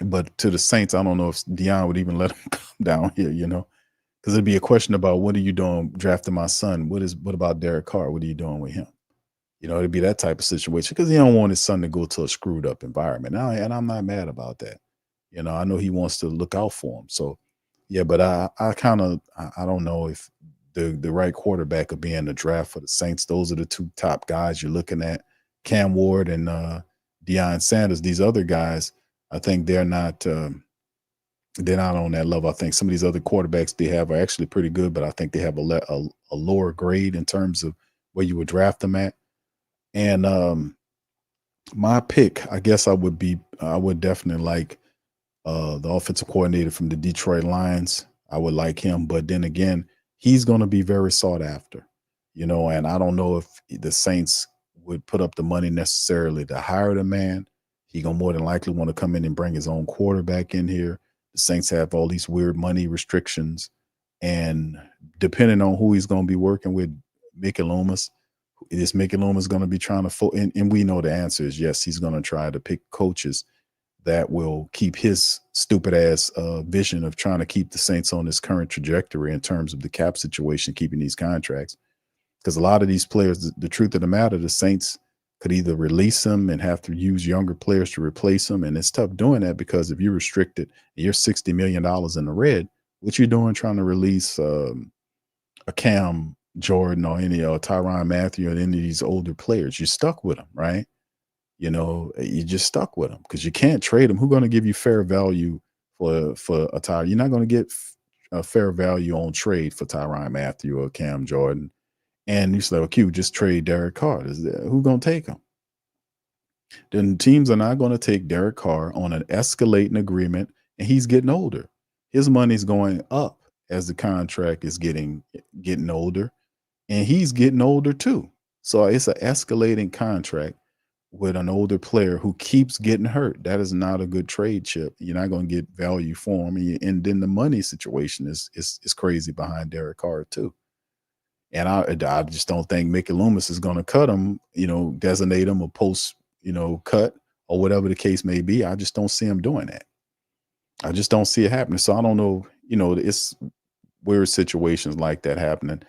A: But to the Saints, I don't know if Deion would even let him come down here, because it'd be a question about, what are you doing drafting my son? What about Derek Carr? What are you doing with him? It'd be that type of situation, because he don't want his son to go to a screwed up environment. And I'm not mad about that. I know he wants to look out for him. So, yeah, but I don't know if the right quarterback would be in the draft for the Saints. Those are the two top guys you're looking at, Cam Ward and Deion Sanders. These other guys, I think they're not on that level. I think some of these other quarterbacks they have are actually pretty good, but I think they have a lower grade in terms of where you would draft them at. And my pick, I guess I would definitely like the offensive coordinator from the Detroit Lions. I would like him, but then again, he's going to be very sought after, and I don't know if the Saints would put up the money necessarily to hire the man. He gonna more than likely want to come in and bring his own quarterback in here. The Saints have all these weird money restrictions, and depending on who he's gonna be working with, Mickey Loomis, is Mickey Loomis gonna be trying to and we know the answer is yes. He's gonna try to pick coaches that will keep his stupid ass vision of trying to keep the Saints on this current trajectory in terms of the cap situation, keeping these contracts. Because a lot of these players, the truth of the matter, the Saints could either release them and have to use younger players to replace them. And it's tough doing that, because if you're restricted, you're $60 million in the red, what you doing trying to release a Cam Jordan or Tyrann Mathieu or any of these older players? You're stuck with them, right? You're just stuck with them because you can't trade them. Who's going to give you fair value for a Ty? You're not going to get a fair value on trade for Tyrann Mathieu or Cam Jordan. And you say, okay, just trade Derek Carr. Who's going to take him? Then teams are not going to take Derek Carr on an escalating agreement, and he's getting older. His money's going up as the contract is getting older, and he's getting older too. So it's an escalating contract with an older player who keeps getting hurt. That is not a good trade chip. You're not going to get value for him. And then the money situation is crazy behind Derek Carr too. And I just don't think Mickey Loomis is going to cut him, designate him a post, cut or whatever the case may be. I just don't see him doing that. I just don't see it happening. So I don't know, it's weird situations like that happening.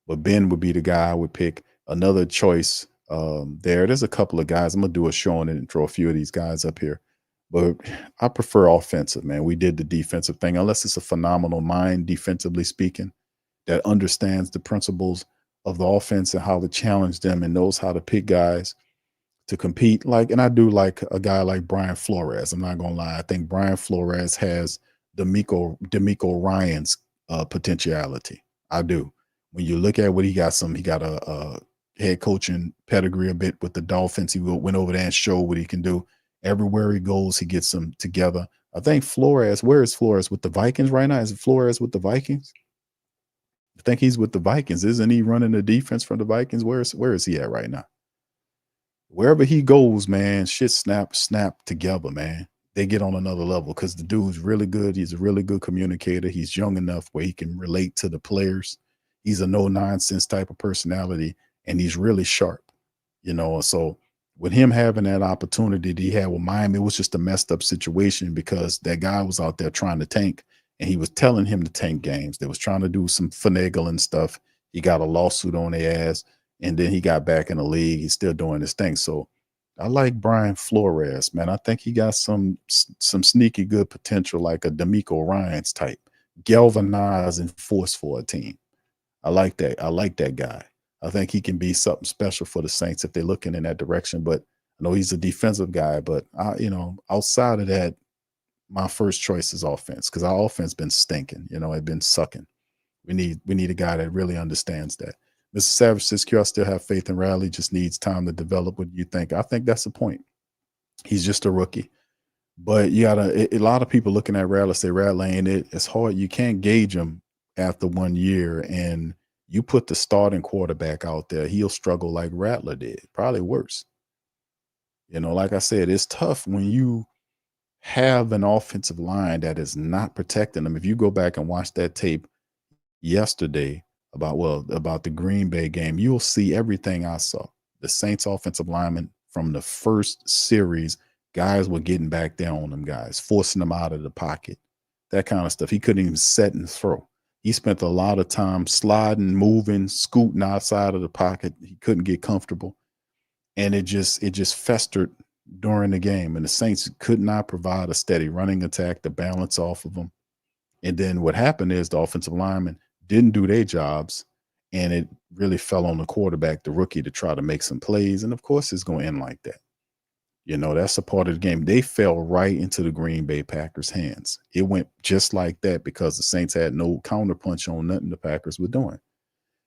A: But Ben would be the guy I would pick. Another choice there's a couple of guys. I'm going to do a show on it and throw a few of these guys up here. But I prefer offensive, man. We did the defensive thing, unless it's a phenomenal mind, defensively speaking, that understands the principles of the offense and how to challenge them and knows how to pick guys to compete. And I do like a guy like Brian Flores. I'm not going to lie. I think Brian Flores has D'Amico Ryan's potentiality. I do. When you look at what he got a head coaching pedigree a bit with the Dolphins. He went over there and showed what he can do. Everywhere he goes, he gets them together. I think Flores, where is Flores? With the Vikings right now? Is it Flores with the Vikings? I think he's with the Vikings. Isn't he running the defense for the Vikings? Where is he at right now? Wherever he goes, man, shit snap together, man. They get on another level because the dude's really good. He's a really good communicator. He's young enough where he can relate to the players. He's a no-nonsense type of personality, and he's really sharp, So with him having that opportunity that he had with Miami, it was just a messed up situation because that guy was out there trying to tank, and he was telling him to tank games. They was trying to do some finagling stuff. He got a lawsuit on their ass, and then he got back in the league. He's still doing his thing. So I like Brian Flores, man. I think he got some sneaky good potential, like a D'Amico Ryans type, galvanize and force for a team. I like that. I like that guy. I think he can be something special for the Saints if they're looking in that direction. But I know he's a defensive guy. But outside of that, my first choice is offense because our offense been stinking. It's been sucking. We need a guy that really understands that. Mr. Savage says, Q, I still have faith in Riley. Just needs time to develop. What do you think? I think that's the point. He's just a rookie. But you gotta. A lot of people looking at Riley say Riley ain't it. It's hard. You can't gauge him after 1 year, and you put the starting quarterback out there, he'll struggle like Rattler did, probably worse. Like I said, it's tough when you have an offensive line that is not protecting them. If you go back and watch that tape yesterday about the Green Bay game, you'll see everything I saw. The Saints offensive linemen from the first series, guys were getting back there on them guys, forcing them out of the pocket, that kind of stuff. He couldn't even set and throw. He spent a lot of time sliding, moving, scooting outside of the pocket. He couldn't get comfortable. And it just festered during the game. And the Saints could not provide a steady running attack to balance off of them. And then what happened is the offensive linemen didn't do their jobs, and it really fell on the quarterback, the rookie, to try to make some plays. And, of course, it's going to end like that. That's a part of the game. They fell right into the Green Bay Packers' hands. It went just like that because the Saints had no counterpunch on nothing the Packers were doing.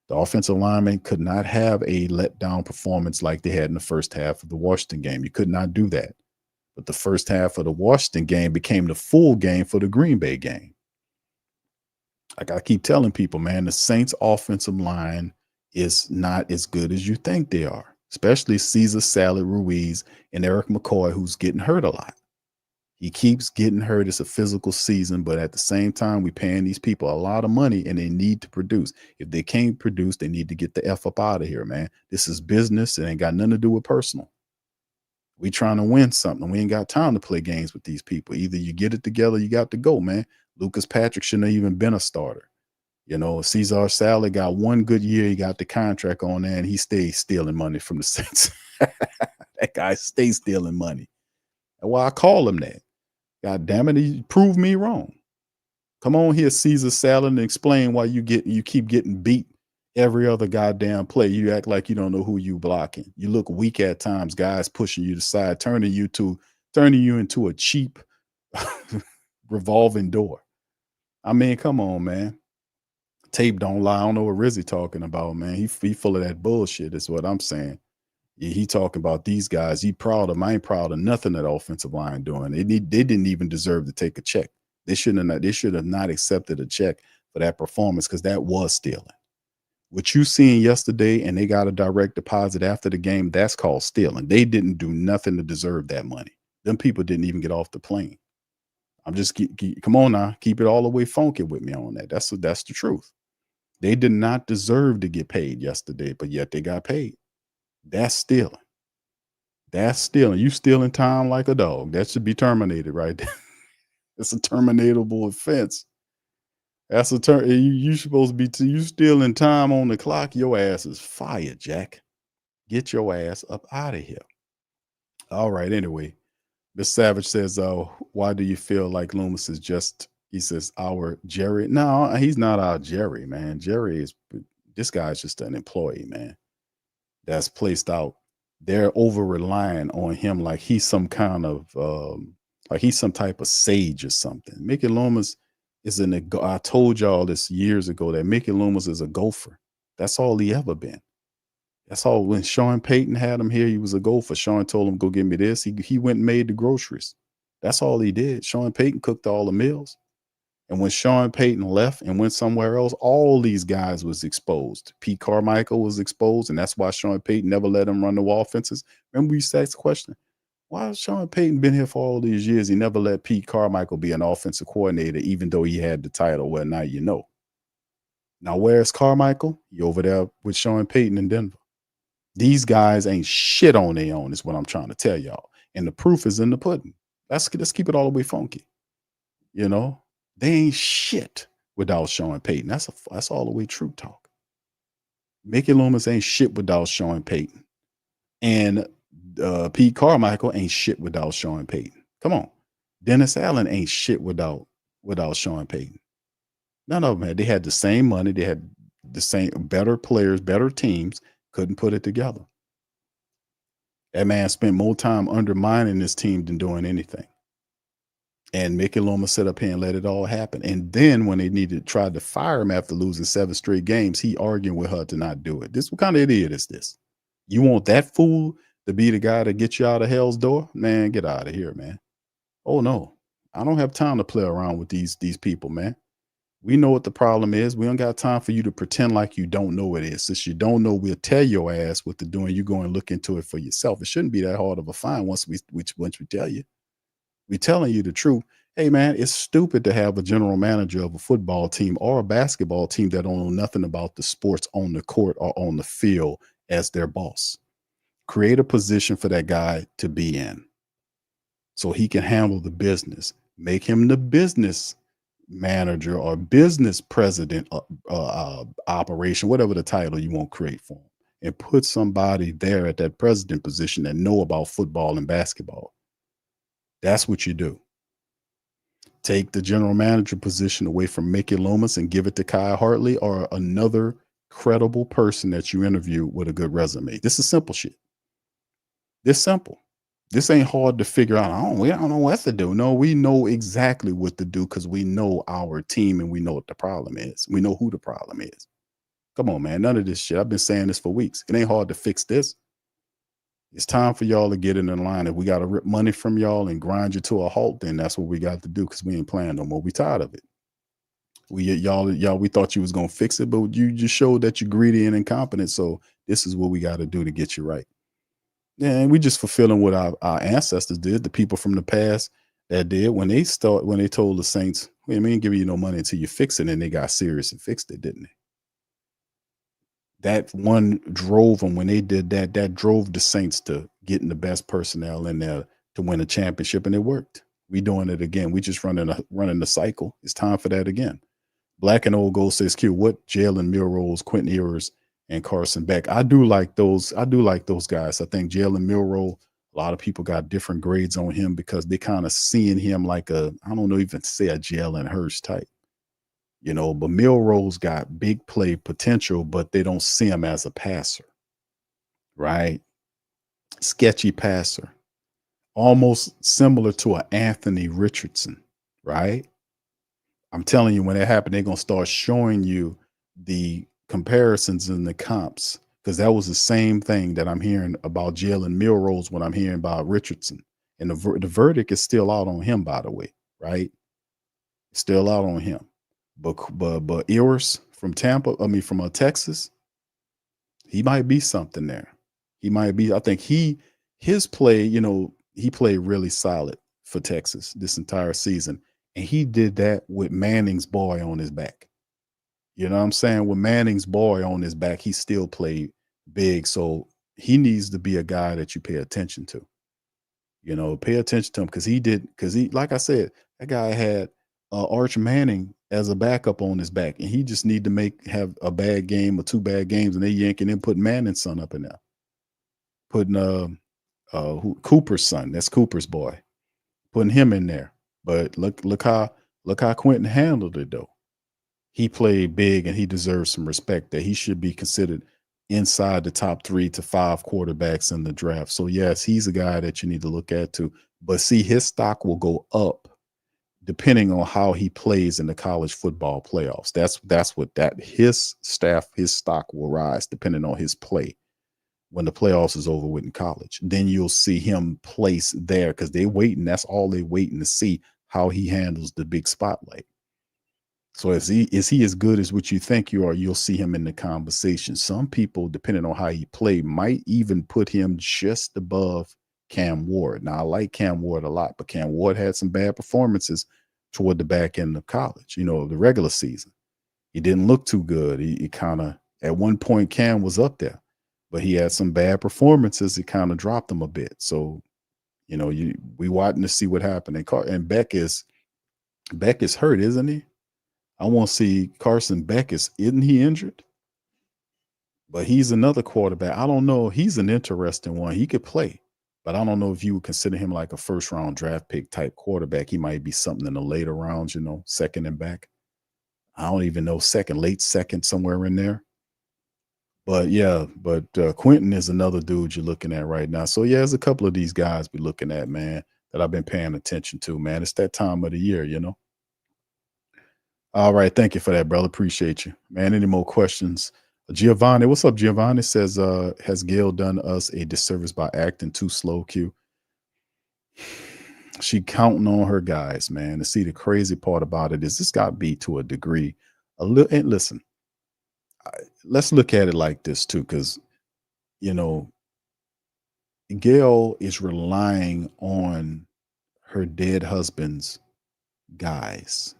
A: The offensive linemen could not have a letdown performance like they had in the first half of the Washington game. You could not do that. But the first half of the Washington game became the full game for the Green Bay game. Like I keep telling people, man, the Saints' offensive line is not as good as you think they are. Especially Cesar Salad Ruiz and Eric McCoy, who's getting hurt a lot. He keeps getting hurt. It's a physical season, but at the same time, we're paying these people a lot of money and they need to produce. If they can't produce, they need to get the F up out of here, man. This is business. It ain't got nothing to do with personal. We trying to win something. We ain't got time to play games with these people. Either you get it together, you got to go, man. Lucas Patrick shouldn't have even been a starter. Cesar Salad got one good year. He got the contract on there, and he stays stealing money from the Saints. That guy stays stealing money. That's why I call him that. God damn it, he proved me wrong. Come on here, Cesar Salad, and explain why you keep getting beat every other goddamn play. You act like you don't know who you blocking. You look weak at times, guys pushing you to the side, turning you into a cheap revolving door. I mean, come on, man. Tape don't lie. I don't know what Rizzi talking about, man. He full of that bullshit is what I'm saying. He talking about these guys. He proud of them. I ain't proud of nothing that offensive line doing. They didn't even deserve to take a check. They should have not accepted a check for that performance because that was stealing. What you seen yesterday and they got a direct deposit after the game, that's called stealing. They didn't do nothing to deserve that money. Them people didn't even get off the plane. I'm just come on now, keep it all the way funky with me on that. That's the truth. They did not deserve to get paid yesterday, but yet they got paid. That's stealing. That's stealing. You stealing time like a dog. That should be terminated right there. It's a terminatable offense. That's a you supposed to be you stealing time on the clock. Your ass is fired, Jack. Get your ass up out of here. All right. Anyway, Miss Savage says, why do you feel like Loomis is just, he says, our Jerry? No, he's not our Jerry, man. This guy's just an employee, man, that's placed out. They're over relying on him like he's some kind of, like he's some type of sage or something. Mickey Loomis is I told y'all this years ago that Mickey Loomis is a gopher. That's all he ever been. That's all. When Sean Payton had him here, he was a gopher. Sean told him, go get me this. He went and made the groceries. That's all he did. Sean Payton cooked all the meals. And when Sean Payton left and went somewhere else, all these guys was exposed. Pete Carmichael was exposed, and that's why Sean Payton never let him run the offenses. Remember we used to ask the question, why has Sean Payton been here for all these years? He never let Pete Carmichael be an offensive coordinator, even though he had the title. Well, now you know. Now, where's Carmichael? He over there with Sean Payton in Denver. These guys ain't shit on their own, is what I'm trying to tell y'all. And the proof is in the pudding. Let's keep it all the way funky. You know, they ain't shit without Sean Payton. That's all the way true talk. Mickey Loomis ain't shit without Sean Payton. And Pete Carmichael ain't shit without Sean Payton. Come on. Dennis Allen ain't shit without Sean Payton. None of them had. They had the same money. They had the same better players, better teams. Couldn't put it together. That man spent more time undermining this team than doing anything. And Mickey Loomis set up here and let it all happen. And then when they tried to fire him after losing 7 straight games, he arguing with her to not do it. What kind of idiot is this? You want that fool to be the guy to get you out of hell's door? Man, get out of here, man. Oh no, I don't have time to play around with these people, man. We know what the problem is. We don't got time for you to pretend like you don't know what it is. Since you don't know, we'll tell your ass what to do, and you go and look into it for yourself. It shouldn't be that hard of a find once we tell you. We're telling you the truth. Hey, man, it's stupid to have a general manager of a football team or a basketball team that don't know nothing about the sports on the court or on the field as their boss. Create a position for that guy to be in so he can handle the business. Make him the business manager or business president, operation, whatever the title you want to create for him, and put somebody there at that president position that know about football and basketball. That's what you do. Take the general manager position away from Mickey Loomis and give it to Kyle Hartley or another credible person that you interview with a good resume. This is simple shit. This simple. This ain't hard to figure out. I don't know what to do. No, we know exactly what to do because we know our team and we know what the problem is. We know who the problem is. Come on, man. None of this shit. I've been saying this for weeks. It ain't hard to fix this. It's time for y'all to get in line. If we got to rip money from y'all and grind you to a halt, then that's what we got to do because we ain't playing no more. We tired of it. We thought you was going to fix it, but you just showed that you're greedy and incompetent. So this is what we got to do to get you right. Yeah, and we just fulfilling what our ancestors did, the people from the past that did when they told the Saints, we ain't giving you no money until you fix it, and they got serious and fixed it, didn't they? That one drove them when they did that. That drove the Saints to getting the best personnel in there to win a championship, and it worked. We doing it again. We just running the cycle. It's time for that again. Black and Old Gold says, Q, what Jalen Milrose, Quentin Ewers, and Carson Beck? I do like those guys. I think Jalen Milroe, a lot of people got different grades on him because they kind of seeing him like I don't know, even say a Jalen Hurts type. You know, but Milroe's got big play potential, but they don't see him as a passer, right? Sketchy passer, almost similar to an Anthony Richardson, right? I'm telling you, when it happened, they're going to start showing you the comparisons and the comps, because that was the same thing that I'm hearing about Jalen Milrose when I'm hearing about Richardson. And the verdict is still out on him, by the way, right? Still out on him. But Ewers from from Texas, he might be something there. He might be. I think his play, he played really solid for Texas this entire season. And he did that with Manning's boy on his back. You know what I'm saying? With Manning's boy on his back, he still played big. So he needs to be a guy that you pay attention to. You know, pay attention to him because he, like I said, that guy had Arch Manning as a backup on his back, and he just need to have a bad game or 2 bad games, and they yanking him, putting Manning's son up in there, putting Cooper's son, that's Cooper's boy, putting him in there. But look how Quentin handled it though. He played big, and he deserves some respect. That he should be considered inside the top 3 to 5 quarterbacks in the draft. So yes, he's a guy that you need to look at too. But see, his stock will go up depending on how he plays in the college football playoffs. That's what his stock will rise depending on his play when the playoffs is over with in college. Then you'll see him place there because they're waiting. That's all they're waiting to see, how he handles the big spotlight. So is he as good as what you think you are? You'll see him in the conversation. Some people, depending on how he played, might even put him just above Cam Ward. Now, I like Cam Ward a lot, but Cam Ward had some bad performances toward the back end of college, the regular season. He didn't look too good. He kind of, at one point, Cam was up there, but he had some bad performances. It kind of dropped him a bit. So, we watching to see what happened. And Beck is hurt, isn't he? I want to see Carson Beck. Isn't he injured? But he's another quarterback. I don't know. He's an interesting one. He could play, but I don't know if you would consider him like a first-round draft pick type quarterback. He might be something in the later rounds, second and back. I don't even know, late second, somewhere in there. But yeah, Quentin is another dude you're looking at right now. So yeah, there's a couple of these guys we're looking at, man, that I've been paying attention to, man. It's that time of the year, All right. Thank you for that, brother. Appreciate you, man. Any more questions? Giovanni, what's up? Giovanni says, has Gail done us a disservice by acting too slow, Q? She counting on her guys, man. To see, the crazy part about it is this got to be to a degree a little. And listen, let's look at it like this too, because Gail is relying on her dead husband's guys.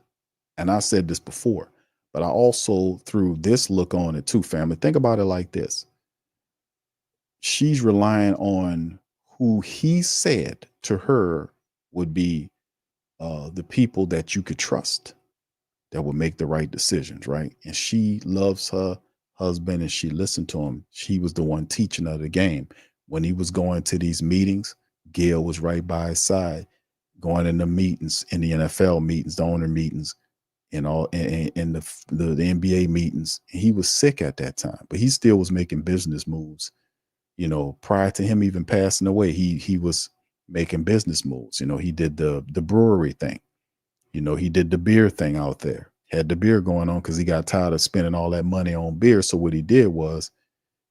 A: And I said this before, but I also threw this look on it too, family. Think about it like this. She's relying on who he said to her would be the people that you could trust, that would make the right decisions, right? And she loves her husband and she listened to him. She was the one teaching her the game. When he was going to these meetings, Gail was right by his side, going in the meetings, in the NFL meetings, the owner meetings, and all in the NBA meetings. He was sick at that time, but he still was making business moves. Prior to him even passing away, he was making business moves. He did the brewery thing. He did the beer thing out there. Had the beer going on because he got tired of spending all that money on beer. So what he did was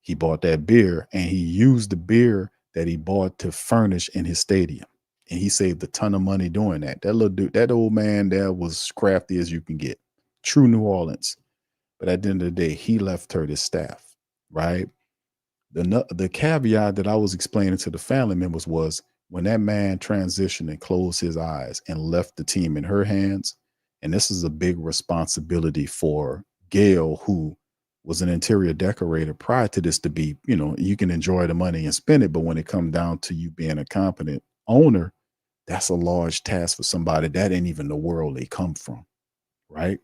A: he bought that beer and he used the beer that he bought to furnish in his stadium. And he saved a ton of money doing that. That little dude, that old man there was crafty as you can get. True New Orleans. But at the end of the day, he left her this staff, right? The caveat that I was explaining to the family members was when that man transitioned and closed his eyes and left the team in her hands, and this is a big responsibility for Gail, who was an interior decorator prior to this, to be, you can enjoy the money and spend it, but when it comes down to you being a competent owner, that's a large task for somebody that ain't even the world they come from, right?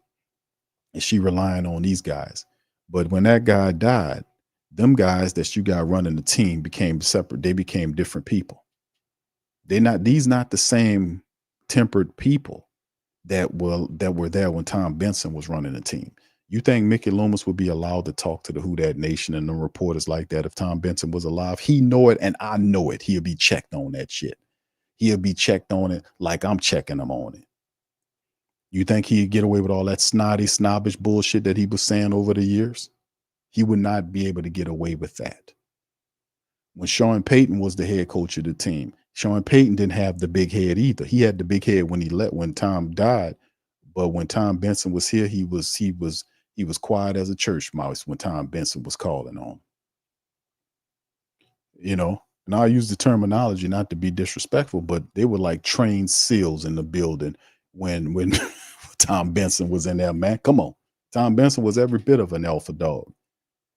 A: And she relying on these guys. But when that guy died, them guys that you got running the team became separate. They became different people. These not the same tempered people that were there when Tom Benson was running the team. You think Mickey Loomis would be allowed to talk to the Who Dat Nation and the reporters like that if Tom Benson was alive? He know it, and I know it. He'll be checked on that shit. He'll be checked on it like I'm checking him on it. You think he'd get away with all that snobbish bullshit that he was saying over the years? He would not be able to get away with that. When Sean Payton was the head coach of the team, Sean Payton didn't have the big head either. He had the big head when Tom died, but when Tom Benson was here, he was quiet as a church mouse when Tom Benson was calling on him. And I use the terminology not to be disrespectful, but they were like trained seals in the building when Tom Benson was in there, man. Come on. Tom Benson was every bit of an alpha dog.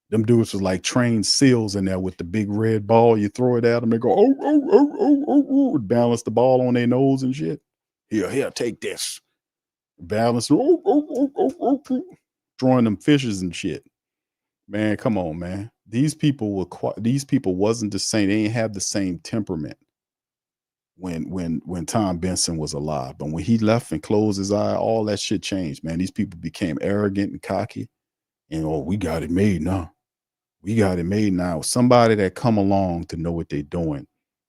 A: Them dudes was like trained seals in there with the big red ball. You throw it at them, they go, balance the ball on their nose and shit. Here, take this. Balance, throwing them fishes and shit. Man, come on, man. These people wasn't the same. They ain't have the same temperament when Tom Benson was alive. But when he left and closed his eye, all that shit changed, man. These people became arrogant and cocky. And we got it made now. We got it made now. Somebody that come along to know what they're doing,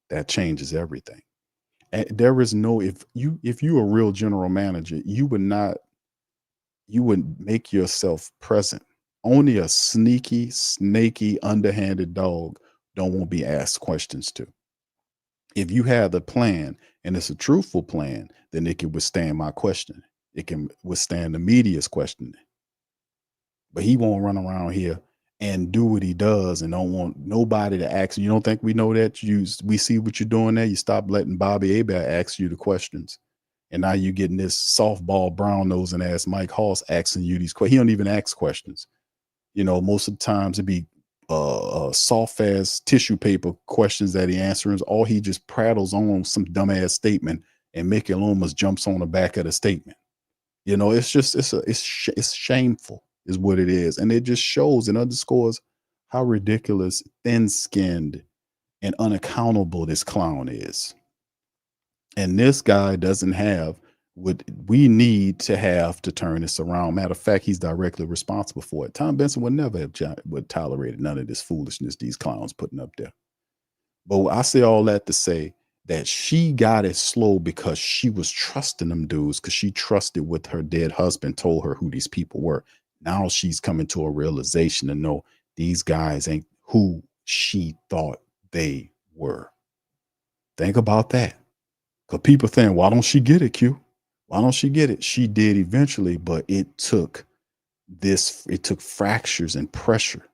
A: that changes everything. And there is no, if you a real general manager, you would make yourself present. Only a sneaky, snaky, underhanded dog don't want to be asked questions to. If you have the plan and it's a truthful plan, then it can withstand my question. It can withstand the media's questioning. But he won't run around here and do what he does and don't want nobody to ask. You don't think we know that? We see what you're doing there. You stop letting Bobby Hebert ask you the questions. And now you're getting this softball, brown-nosing ass Mike Hoss asking you these questions. He don't even ask questions. You know, most of the times it'd be soft-ass tissue paper questions that he answers. Or he just prattles on some dumbass statement and Mickey Loomis jumps on the back of the statement. You know, it's shameful is what it is. And it just shows and underscores how ridiculous, thin-skinned, and unaccountable this clown is. And this guy doesn't have what we need to have to turn this around. Matter of fact, he's directly responsible for it. Tom Benson would never have tolerated none of this foolishness these clowns putting up there. But I say all that to say that she got it slow because she was trusting them dudes, because she trusted what her dead husband told her who these people were. Now she's coming to a realization to know these guys ain't who she thought they were. Think about that. Because people think, why don't she get it, Q? Why don't she get it? She did eventually, but it took fractures and pressure.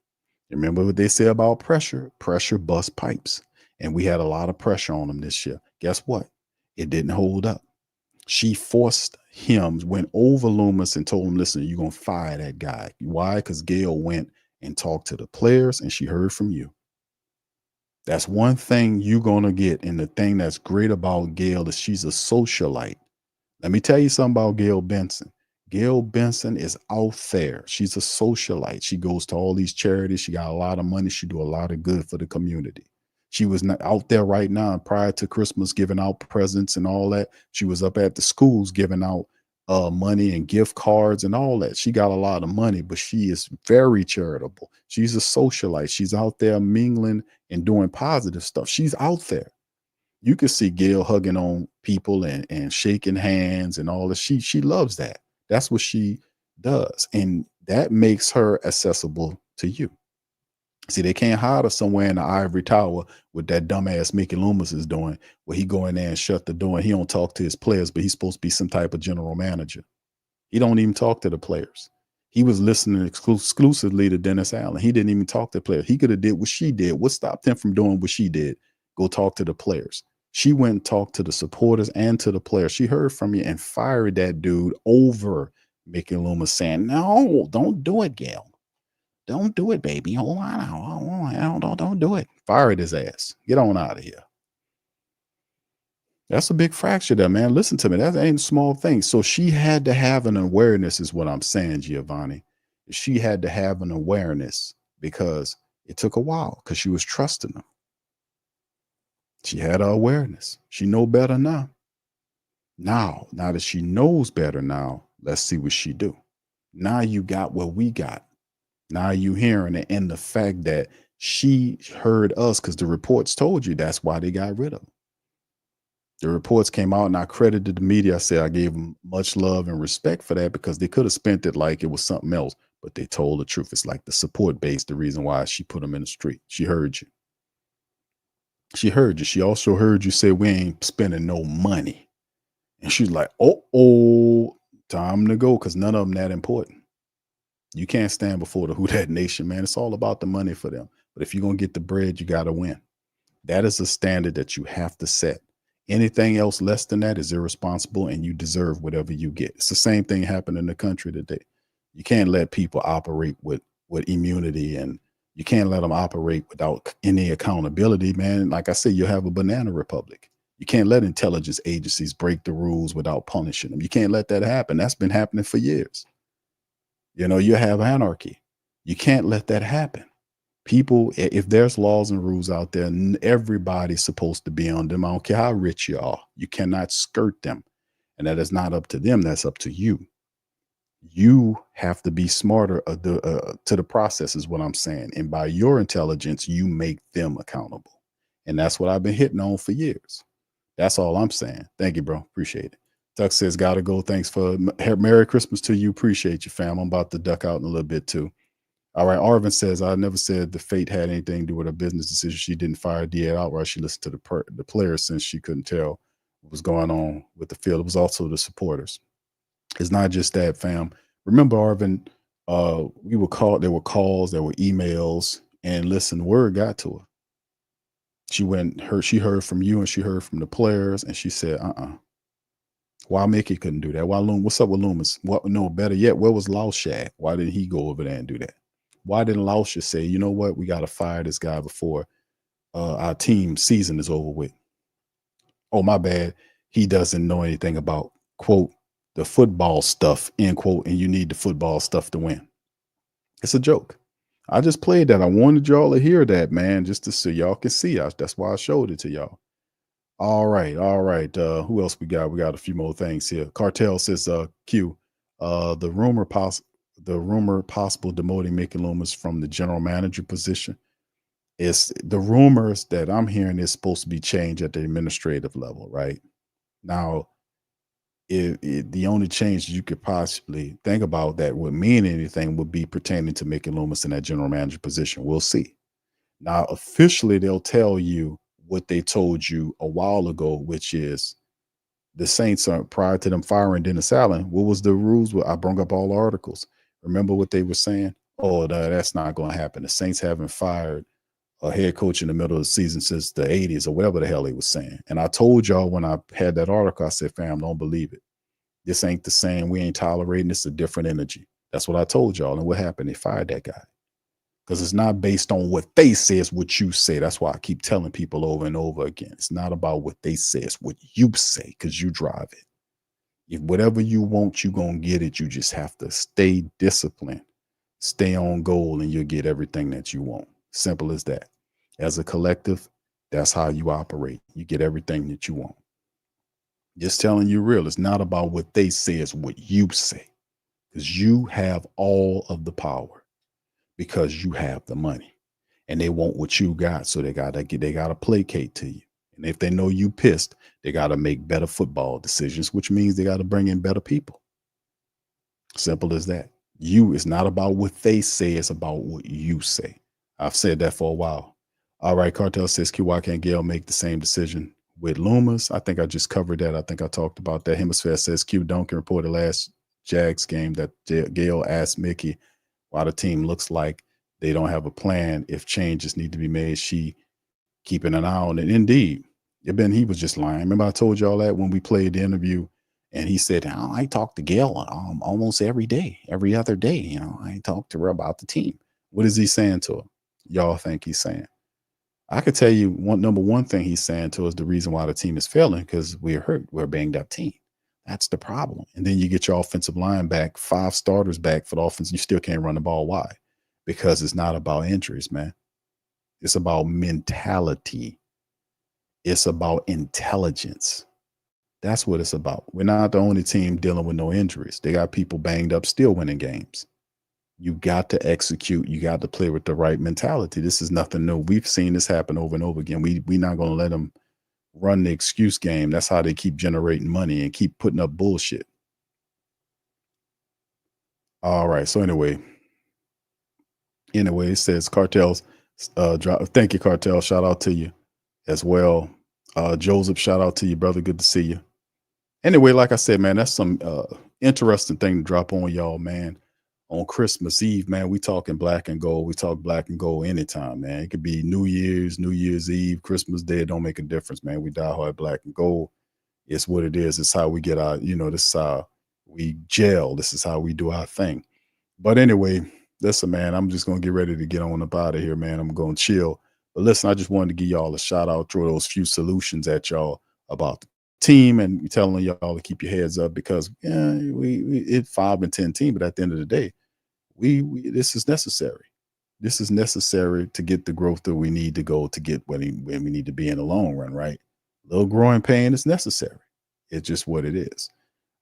A: Remember what they say about pressure? Pressure busts pipes. And we had a lot of pressure on him this year. Guess what? It didn't hold up. She forced him, went over Loomis and told him, listen, you're going to fire that guy. Why? Because Gail went and talked to the players and she heard from you. That's one thing you're going to get. And the thing that's great about Gail is she's a socialite. Let me tell you something about Gail Benson. Gail Benson is out there. She's a socialite. She goes to all these charities. She got a lot of money. She do a lot of good for the community. She was not out there right now prior to Christmas giving out presents and all that. She was up at the schools giving out money and gift cards and all that. She got a lot of money, but she is very charitable. She's a socialite. She's out there mingling and doing positive stuff. She's out there. You can see Gail hugging on people and shaking hands and all that. She loves that. That's what she does. And that makes her accessible to you. See, they can't hide her somewhere in the ivory tower with that dumbass Mickey Loomis is doing, where he go in there and shut the door and he don't talk to his players, but he's supposed to be some type of general manager. He don't even talk to the players. He was listening exclusively to Dennis Allen. He didn't even talk to players. He could have did what she did. What stopped him from doing what she did? Go talk to the players. She went and talked to the supporters and to the players. She heard from you and fired that dude over Mickey Loomis saying, no, don't do it, Gail. Don't do it, baby. Hold on. Don't do it. Fired his ass. Get on out of here. That's a big fracture there, man. Listen to me. That ain't a small thing. So she had to have an awareness is what I'm saying, Giovanni. She had to have an awareness because it took a while because she was trusting him. She had her awareness. She know better now. Now that she knows better now, let's see what she do. Now you got what we got. Now you hearing it, and the fact that she heard us because the reports told you that's why they got rid of him. The reports came out and I credited the media. I said I gave them much love and respect for that because they could have spent it like it was something else, but they told the truth. It's like the support base, the reason why she put them in the street. She heard you. She heard you. She also heard you say we ain't spending no money. And she's like, oh, time to go because none of them that important. You can't stand before the Who Dat Nation, man. It's all about the money for them. But if you're going to get the bread, you got to win. That is a standard that you have to set. Anything else less than that is irresponsible and you deserve whatever you get. It's the same thing happened in the country today. You can't let people operate with immunity and You can't let them operate without any accountability, man. Like I said, you have a banana republic. You can't let intelligence agencies break the rules without punishing them. You can't let that happen. That's been happening for years. You know, you have anarchy. You can't let that happen. People, if there's laws and rules out there, everybody's supposed to be on them. I don't care how rich you are. You cannot skirt them. And that is not up to them. That's up to you. You have to be smarter to the process is what I'm saying. And by your intelligence, you make them accountable. And that's what I've been hitting on for years. That's all I'm saying. Thank you, bro. Appreciate it. Tuck says, gotta go. Thanks for Merry Christmas to you. Appreciate you, fam. I'm about to duck out in a little bit too. All right. Arvin says, I never said the fate had anything to do with her business decision. She didn't fire DA outright. She listened to the players since she couldn't tell what was going on with the field. It was also the supporters. It's not just that, fam. Remember, Arvin, there were calls, there were emails, and listen, word got to her. She heard from you and she heard from the players, and she said, why Mickey couldn't do that? Why what's up with Loomis? No, better yet, where was Lauschad? Why didn't he go over there and do that? Why didn't Lauscha say, you know what, we got to fire this guy before our team season is over with? Oh, my bad. He doesn't know anything about, quote, the football stuff, end quote, and you need the football stuff to win. It's a joke. I just played that. I wanted y'all to hear that, man, just to so y'all can see us. That's why I showed it to y'all. All right. Who else we got? We got a few more things here. Cartel says, Q, the rumor possible demoting Mickey Loomis from the general manager position is the rumors that I'm hearing is supposed to be changed at the administrative level, right? Now, the only change you could possibly think about that would mean anything would be pertaining to Mickey Loomis in that general manager position. We'll see. Now, officially, they'll tell you what they told you a while ago, which is the Saints are prior to them firing Dennis Allen. What was the rules? I brought up all the articles. Remember what they were saying? Oh, that's not going to happen. The Saints haven't fired a head coach in the middle of the season since the 80s or whatever the hell they was saying. And I told y'all when I had that article, I said, fam, don't believe it. This ain't the same. We ain't tolerating this. A different energy. That's what I told y'all. And what happened? They fired that guy. Because it's not based on what they say, it's what you say. That's why I keep telling people over and over again. It's not about what they say, it's what you say, because you drive it. If whatever you want, you're going to get it. You just have to stay disciplined, stay on goal, and you'll get everything that you want. Simple as that. As a collective, that's how you operate. You get everything that you want. Just telling you real. It's not about what they say, it's what you say. Because you have all of the power. Because you have the money. And they want what you got. So they gotta placate to you. And if they know you pissed, they gotta make better football decisions, which means they gotta bring in better people. Simple as that. It's not about what they say, it's about what you say. I've said that for a while. All right, Cartel says, Q, why can't Gail make the same decision with Loomis? I think I just covered that. I think I talked about that. Hemisphere says, Q, Duncan reported last Jags game that Gail asked Mickey why the team looks like they don't have a plan. If changes need to be made, she keeping an eye on it. Indeed, he was just lying. Remember I told y'all that when we played the interview, and he said, I talk to Gail almost every day, every other day. I talk to her about the team. What is he saying to her? Y'all think he's saying? I could tell you number one thing he's saying to us, the reason why the team is failing, because we're hurt. We're a banged up team. That's the problem. And then you get your offensive line back, 5 starters back for the offense. You still can't run the ball. Why? Because it's not about injuries, man. It's about mentality. It's about intelligence. That's what it's about. We're not the only team dealing with no injuries. They got people banged up, still winning games. You got to execute. You got to play with the right mentality. This is nothing new. We've seen this happen over and over again. We're not going to let them run the excuse game. That's how they keep generating money and keep putting up bullshit. All right. So anyway, it says Cartels. Thank you, Cartel. Shout out to you as well. Joseph, shout out to you, brother. Good to see you. Anyway, like I said, man, that's some interesting thing to drop on y'all, man. On Christmas Eve, man, we talking black and gold. We talk black and gold anytime, man. It could be New Year's Eve, Christmas Day. It don't make a difference, man. We die hard black and gold. It's what it is. It's how we get our, this is how we gel. This is how we do our thing. But anyway, Listen, man, I'm just going to get ready to get on up out of here, man. I'm going to chill. But listen, I just wanted to give y'all a shout out, throw those few solutions at y'all about the team and telling y'all to keep your heads up because it's 5-10 team, but at the end of the day, this is necessary. This is necessary to get the growth that we need to go to get when we need to be in the long run, right? A little growing pain is necessary. It's just what it is.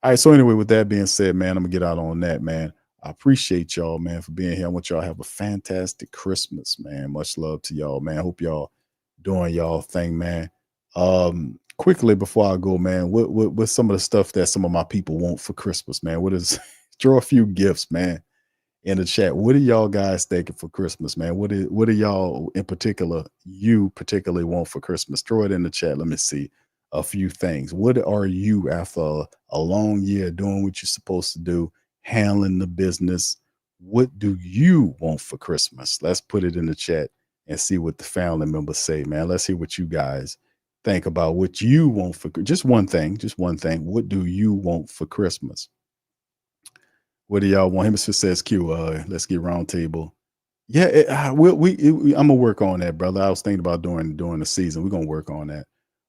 A: All right. So anyway, with that being said, man, I'm gonna get out on that, man. I appreciate y'all, man, for being here. I want y'all to have a fantastic Christmas, man. Much love to y'all, man. I hope y'all doing y'all thing, man. Quickly before I go, man, what some of the stuff that some of my people want for Christmas, man? What is throw a few gifts, man, in the chat. What are y'all guys thinking for Christmas, man? What are y'all in particular, you particularly want for Christmas? Throw it in the chat. Let me see a few things. What are you after a long year doing what you're supposed to do, handling the business? What do you want for Christmas? Let's put it in the chat and see what the family members say, man. Let's hear what you guys think about what you want for just one thing. What do you want for Christmas? What do y'all want? Hemisphere says Q. Let's get round table. Yeah, I'm gonna work on that, brother. I was thinking about during the season. We're gonna work on that.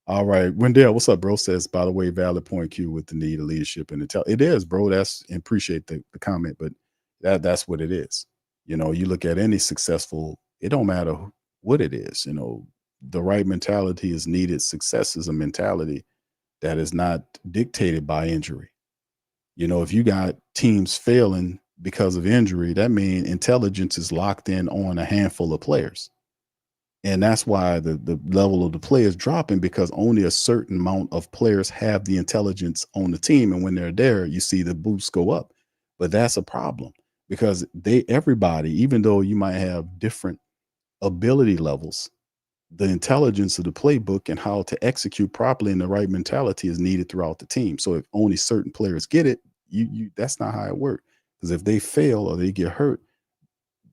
A: All right, Wendell, what's up, bro? Says, by the way, valid point, Q, with the need of leadership and it is, bro. That's appreciate the comment, but that's what it is. You know, you look at any successful, it don't matter what it is. You know, the right mentality is needed. Success is a mentality that is not dictated by injury. You know, if you got teams failing because of injury, that means intelligence is locked in on a handful of players. And that's why the level of the play is dropping, because only a certain amount of players have the intelligence on the team. And when they're there, you see the boosts go up. But that's a problem because everybody, even though you might have different ability levels, the intelligence of the playbook and how to execute properly and the right mentality is needed throughout the team. So if only certain players get it, that's not how it works. Because if they fail or they get hurt,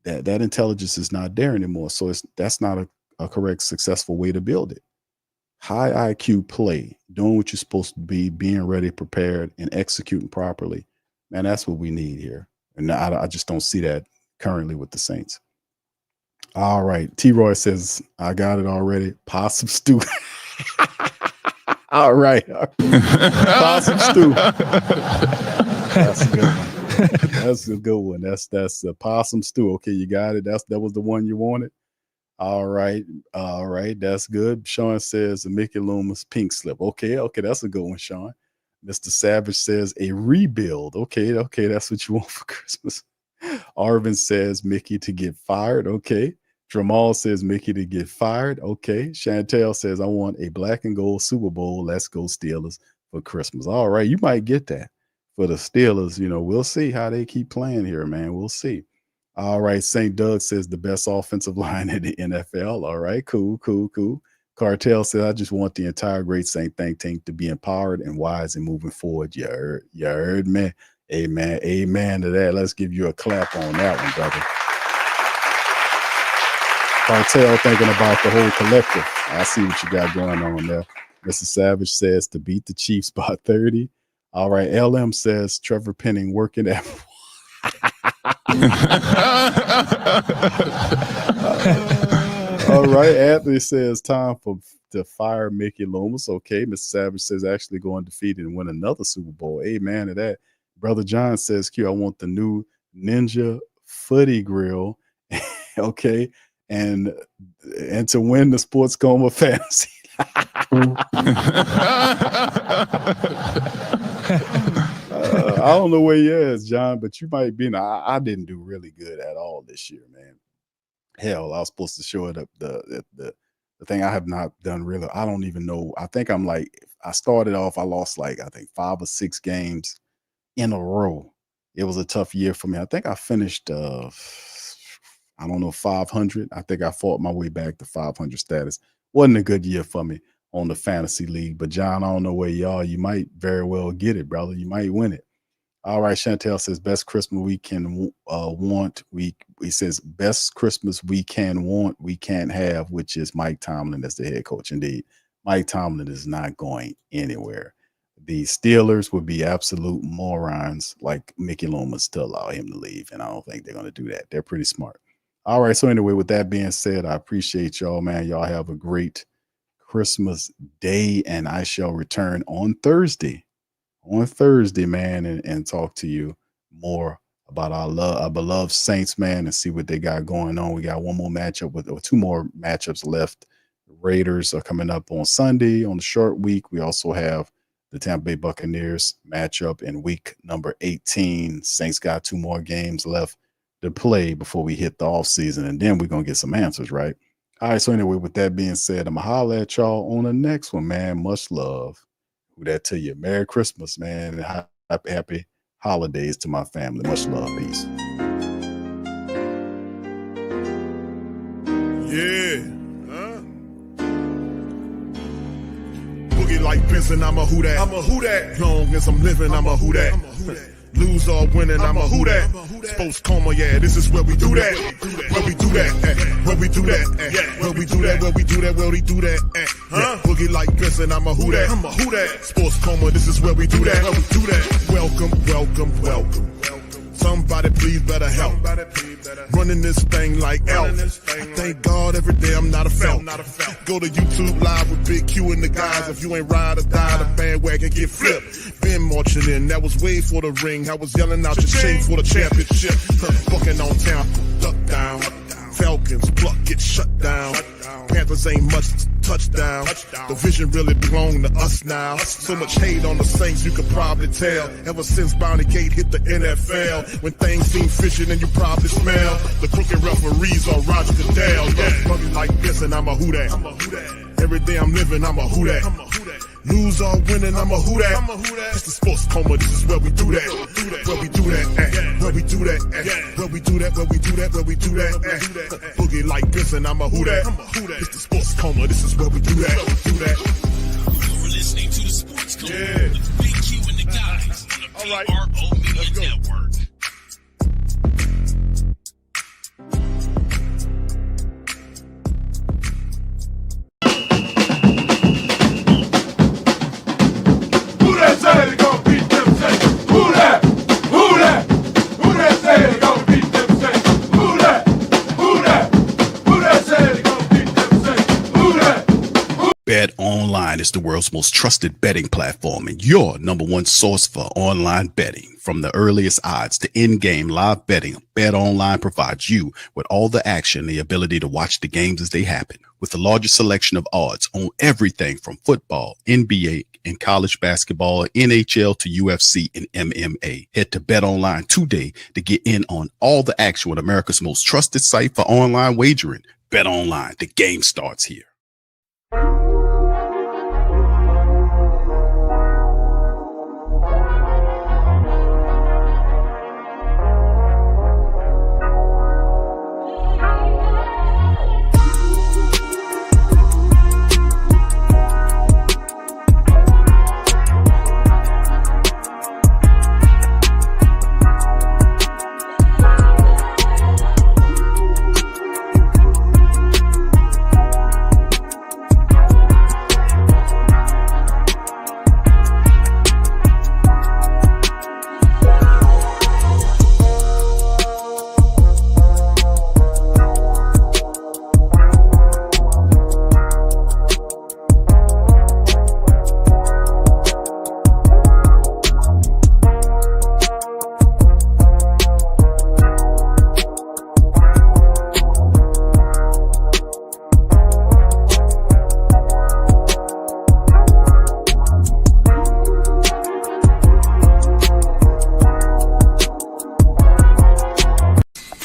A: that intelligence is not there anymore. So that's not a correct, successful way to build it. High IQ play, doing what you're supposed to be, being ready, prepared, and executing properly. Man, that's what we need here. And I just don't see that currently with the Saints. All right. T-Roy says, I got it already. Possum stew. All right. Possum stew. That's a good one. That's a good one. That's a possum stew. Okay, you got it. That was the one you wanted. All right. That's good. Sean says the Mickey Loomis pink slip. Okay, that's a good one, Sean. Mr. Savage says a rebuild. Okay, that's what you want for Christmas. Arvin says Mickey to get fired. Okay. Dramal says Mickey to get fired. Okay. Chantel says I want a black and gold Super Bowl. Let's go Steelers for Christmas. All right, you might get that for the Steelers. You know, we'll see how they keep playing here, man. We'll see. All right. St. Doug says the best offensive line in the NFL. All right. Cool. Cartel says I just want the entire Great Saint think tank to be empowered and wise and moving forward. You heard me. Amen to that. Let's give you a clap on that one, brother. Cartel thinking about the whole collective. I see what you got going on there. Mr. Savage says to beat the Chiefs by 30. All right. LM says Trevor Penning working at all right. Anthony says time to fire Mickey Loomis. Okay. Mr. Savage says actually go undefeated and win another Super Bowl. Amen to that. Brother John says, Q, I want the new Ninja Footy Grill. Okay. And to win the Sports Coma Fantasy. I don't know where you is, John, but you might be. I didn't do really good at all this year, man. Hell, I was supposed to show it up. The thing I have not done really. I don't even know. I think I started off. I lost I think 5 or 6 games in a row. It was a tough year for me. I think I finished 500. I think I fought my way back to 500 status. Wasn't a good year for me on the fantasy league. But John, I don't know where you are. You might very well get it, brother. You might win it. All right. Chantel says best Christmas we can want. He says best Christmas we can want, we can't have, which is Mike Tomlin as the head coach. Indeed, Mike Tomlin is not going anywhere. the Steelers would be absolute morons like Mickey Loomis to allow him to leave. And I don't think they're going to do that. They're pretty smart. All right. So anyway, with that being said, I appreciate y'all, man. Y'all have a great Christmas day, and I shall return on Thursday, man, and talk to you more about our beloved Saints, man, and see what they got going on. We got one more matchup or two more matchups left. The Raiders are coming up on Sunday on the short week. We also have the Tampa Bay Buccaneers matchup in week number 18. Saints got 2 more games left to play before we hit the offseason, and then we're going to get some answers, right? All right, so anyway, with that being said, I'm going to holler at y'all on the next one, man. Much love. Who that to you? Merry Christmas, man, and happy holidays to my family. Much love. Peace.
C: Yeah. Boogie like Benson, I'm a who that. I'm a who that. Long as I'm living, I'm a who that. Lose or winning, I'm a who that. Sports Coma, yeah, this is where we do that. Where we do that, where we do that, where we do that, where we do that, where we do that. Boogie like Benson, I'm a who that. I'm a who that. Sports Coma, this is where we do that. Where we do that. Welcome, welcome, welcome. Somebody please better help. Running this thing like Elf. I thank God every day I'm not a felt. Go to YouTube Live with Big Q and the guys. If you ain't ride or die, the bandwagon get flipped. Been marching in, that was way for the ring. I was yelling out your chain for the championship. Fucking on town, duck down. Falcons, pluck, get shut down. Panthers ain't much touchdown. The vision really belong to us now. So much hate on the Saints, you could probably tell. Ever since Bounty Gate hit the NFL, when things seem fishy and you probably smell the crooked referees or Roger Goodell. Fucking like this and I'm a who that. Every day I'm living, I'm a who that. Lose or winning, I'm a who that. It's the Sports Coma, this is where we do that. Where we do that, where we do that, where we do that, where we do that, where we do that. Boogie like this and I'm a who that. It's the Sports Coma, this is where we do that.
D: You're listening to the Sports Coma with Big Q and the guys on the PRO Media Network.
B: Say they gon' beat them Saints. Who that? Who that? Who that say they gon' beat them Saints? Who that? Who that? Who that say they gon' beat them Saints? Who that?
A: Bet Online is the world's most trusted betting platform and your number one source for online betting. From the earliest odds to in-game live betting, Bet Online provides you with all the action, the ability to watch the games as they happen. With the largest selection of odds on everything from football, NBA, and college basketball, NHL to UFC and MMA. Head to Bet Online today to get in on all the action with America's most trusted site for online wagering. Bet Online, the game starts here.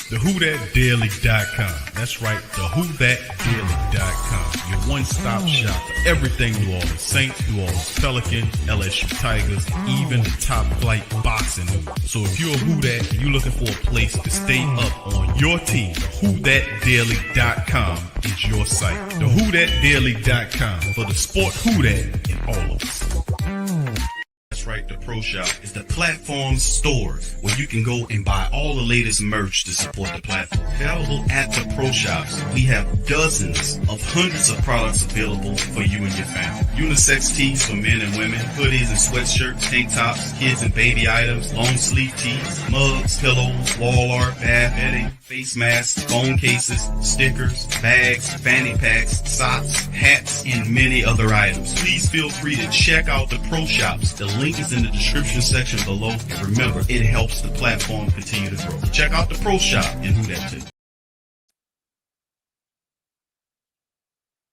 J: WhoThatDaily.com. That's right, TheWhoThatDaily.com. Your one-stop shop for everything New Orleans Saints, New Orleans Pelicans, LSU Tigers, even the top flight boxing news. So if you're a Who That and you're looking for a place to stay up on your team, WhoThatDaily.com is your site. TheWhoThatDaily.com for the sport Who That in all of us. That's right. right? The Pro Shop is the platform store where you can go and buy all the latest merch to support the platform. Available at the Pro Shops, we have dozens of hundreds of products available for you and your family. Unisex tees for men and women, hoodies and sweatshirts, tank tops, kids and baby items, long sleeve tees, mugs, pillows, wall art, bath bedding, face masks, phone cases, stickers, bags, fanny packs, socks, hats, and many other items. Please feel free to check out the Pro Shops. The link is in the description section below. And remember, it helps the platform continue to grow. Check out the Pro Shop and who that is.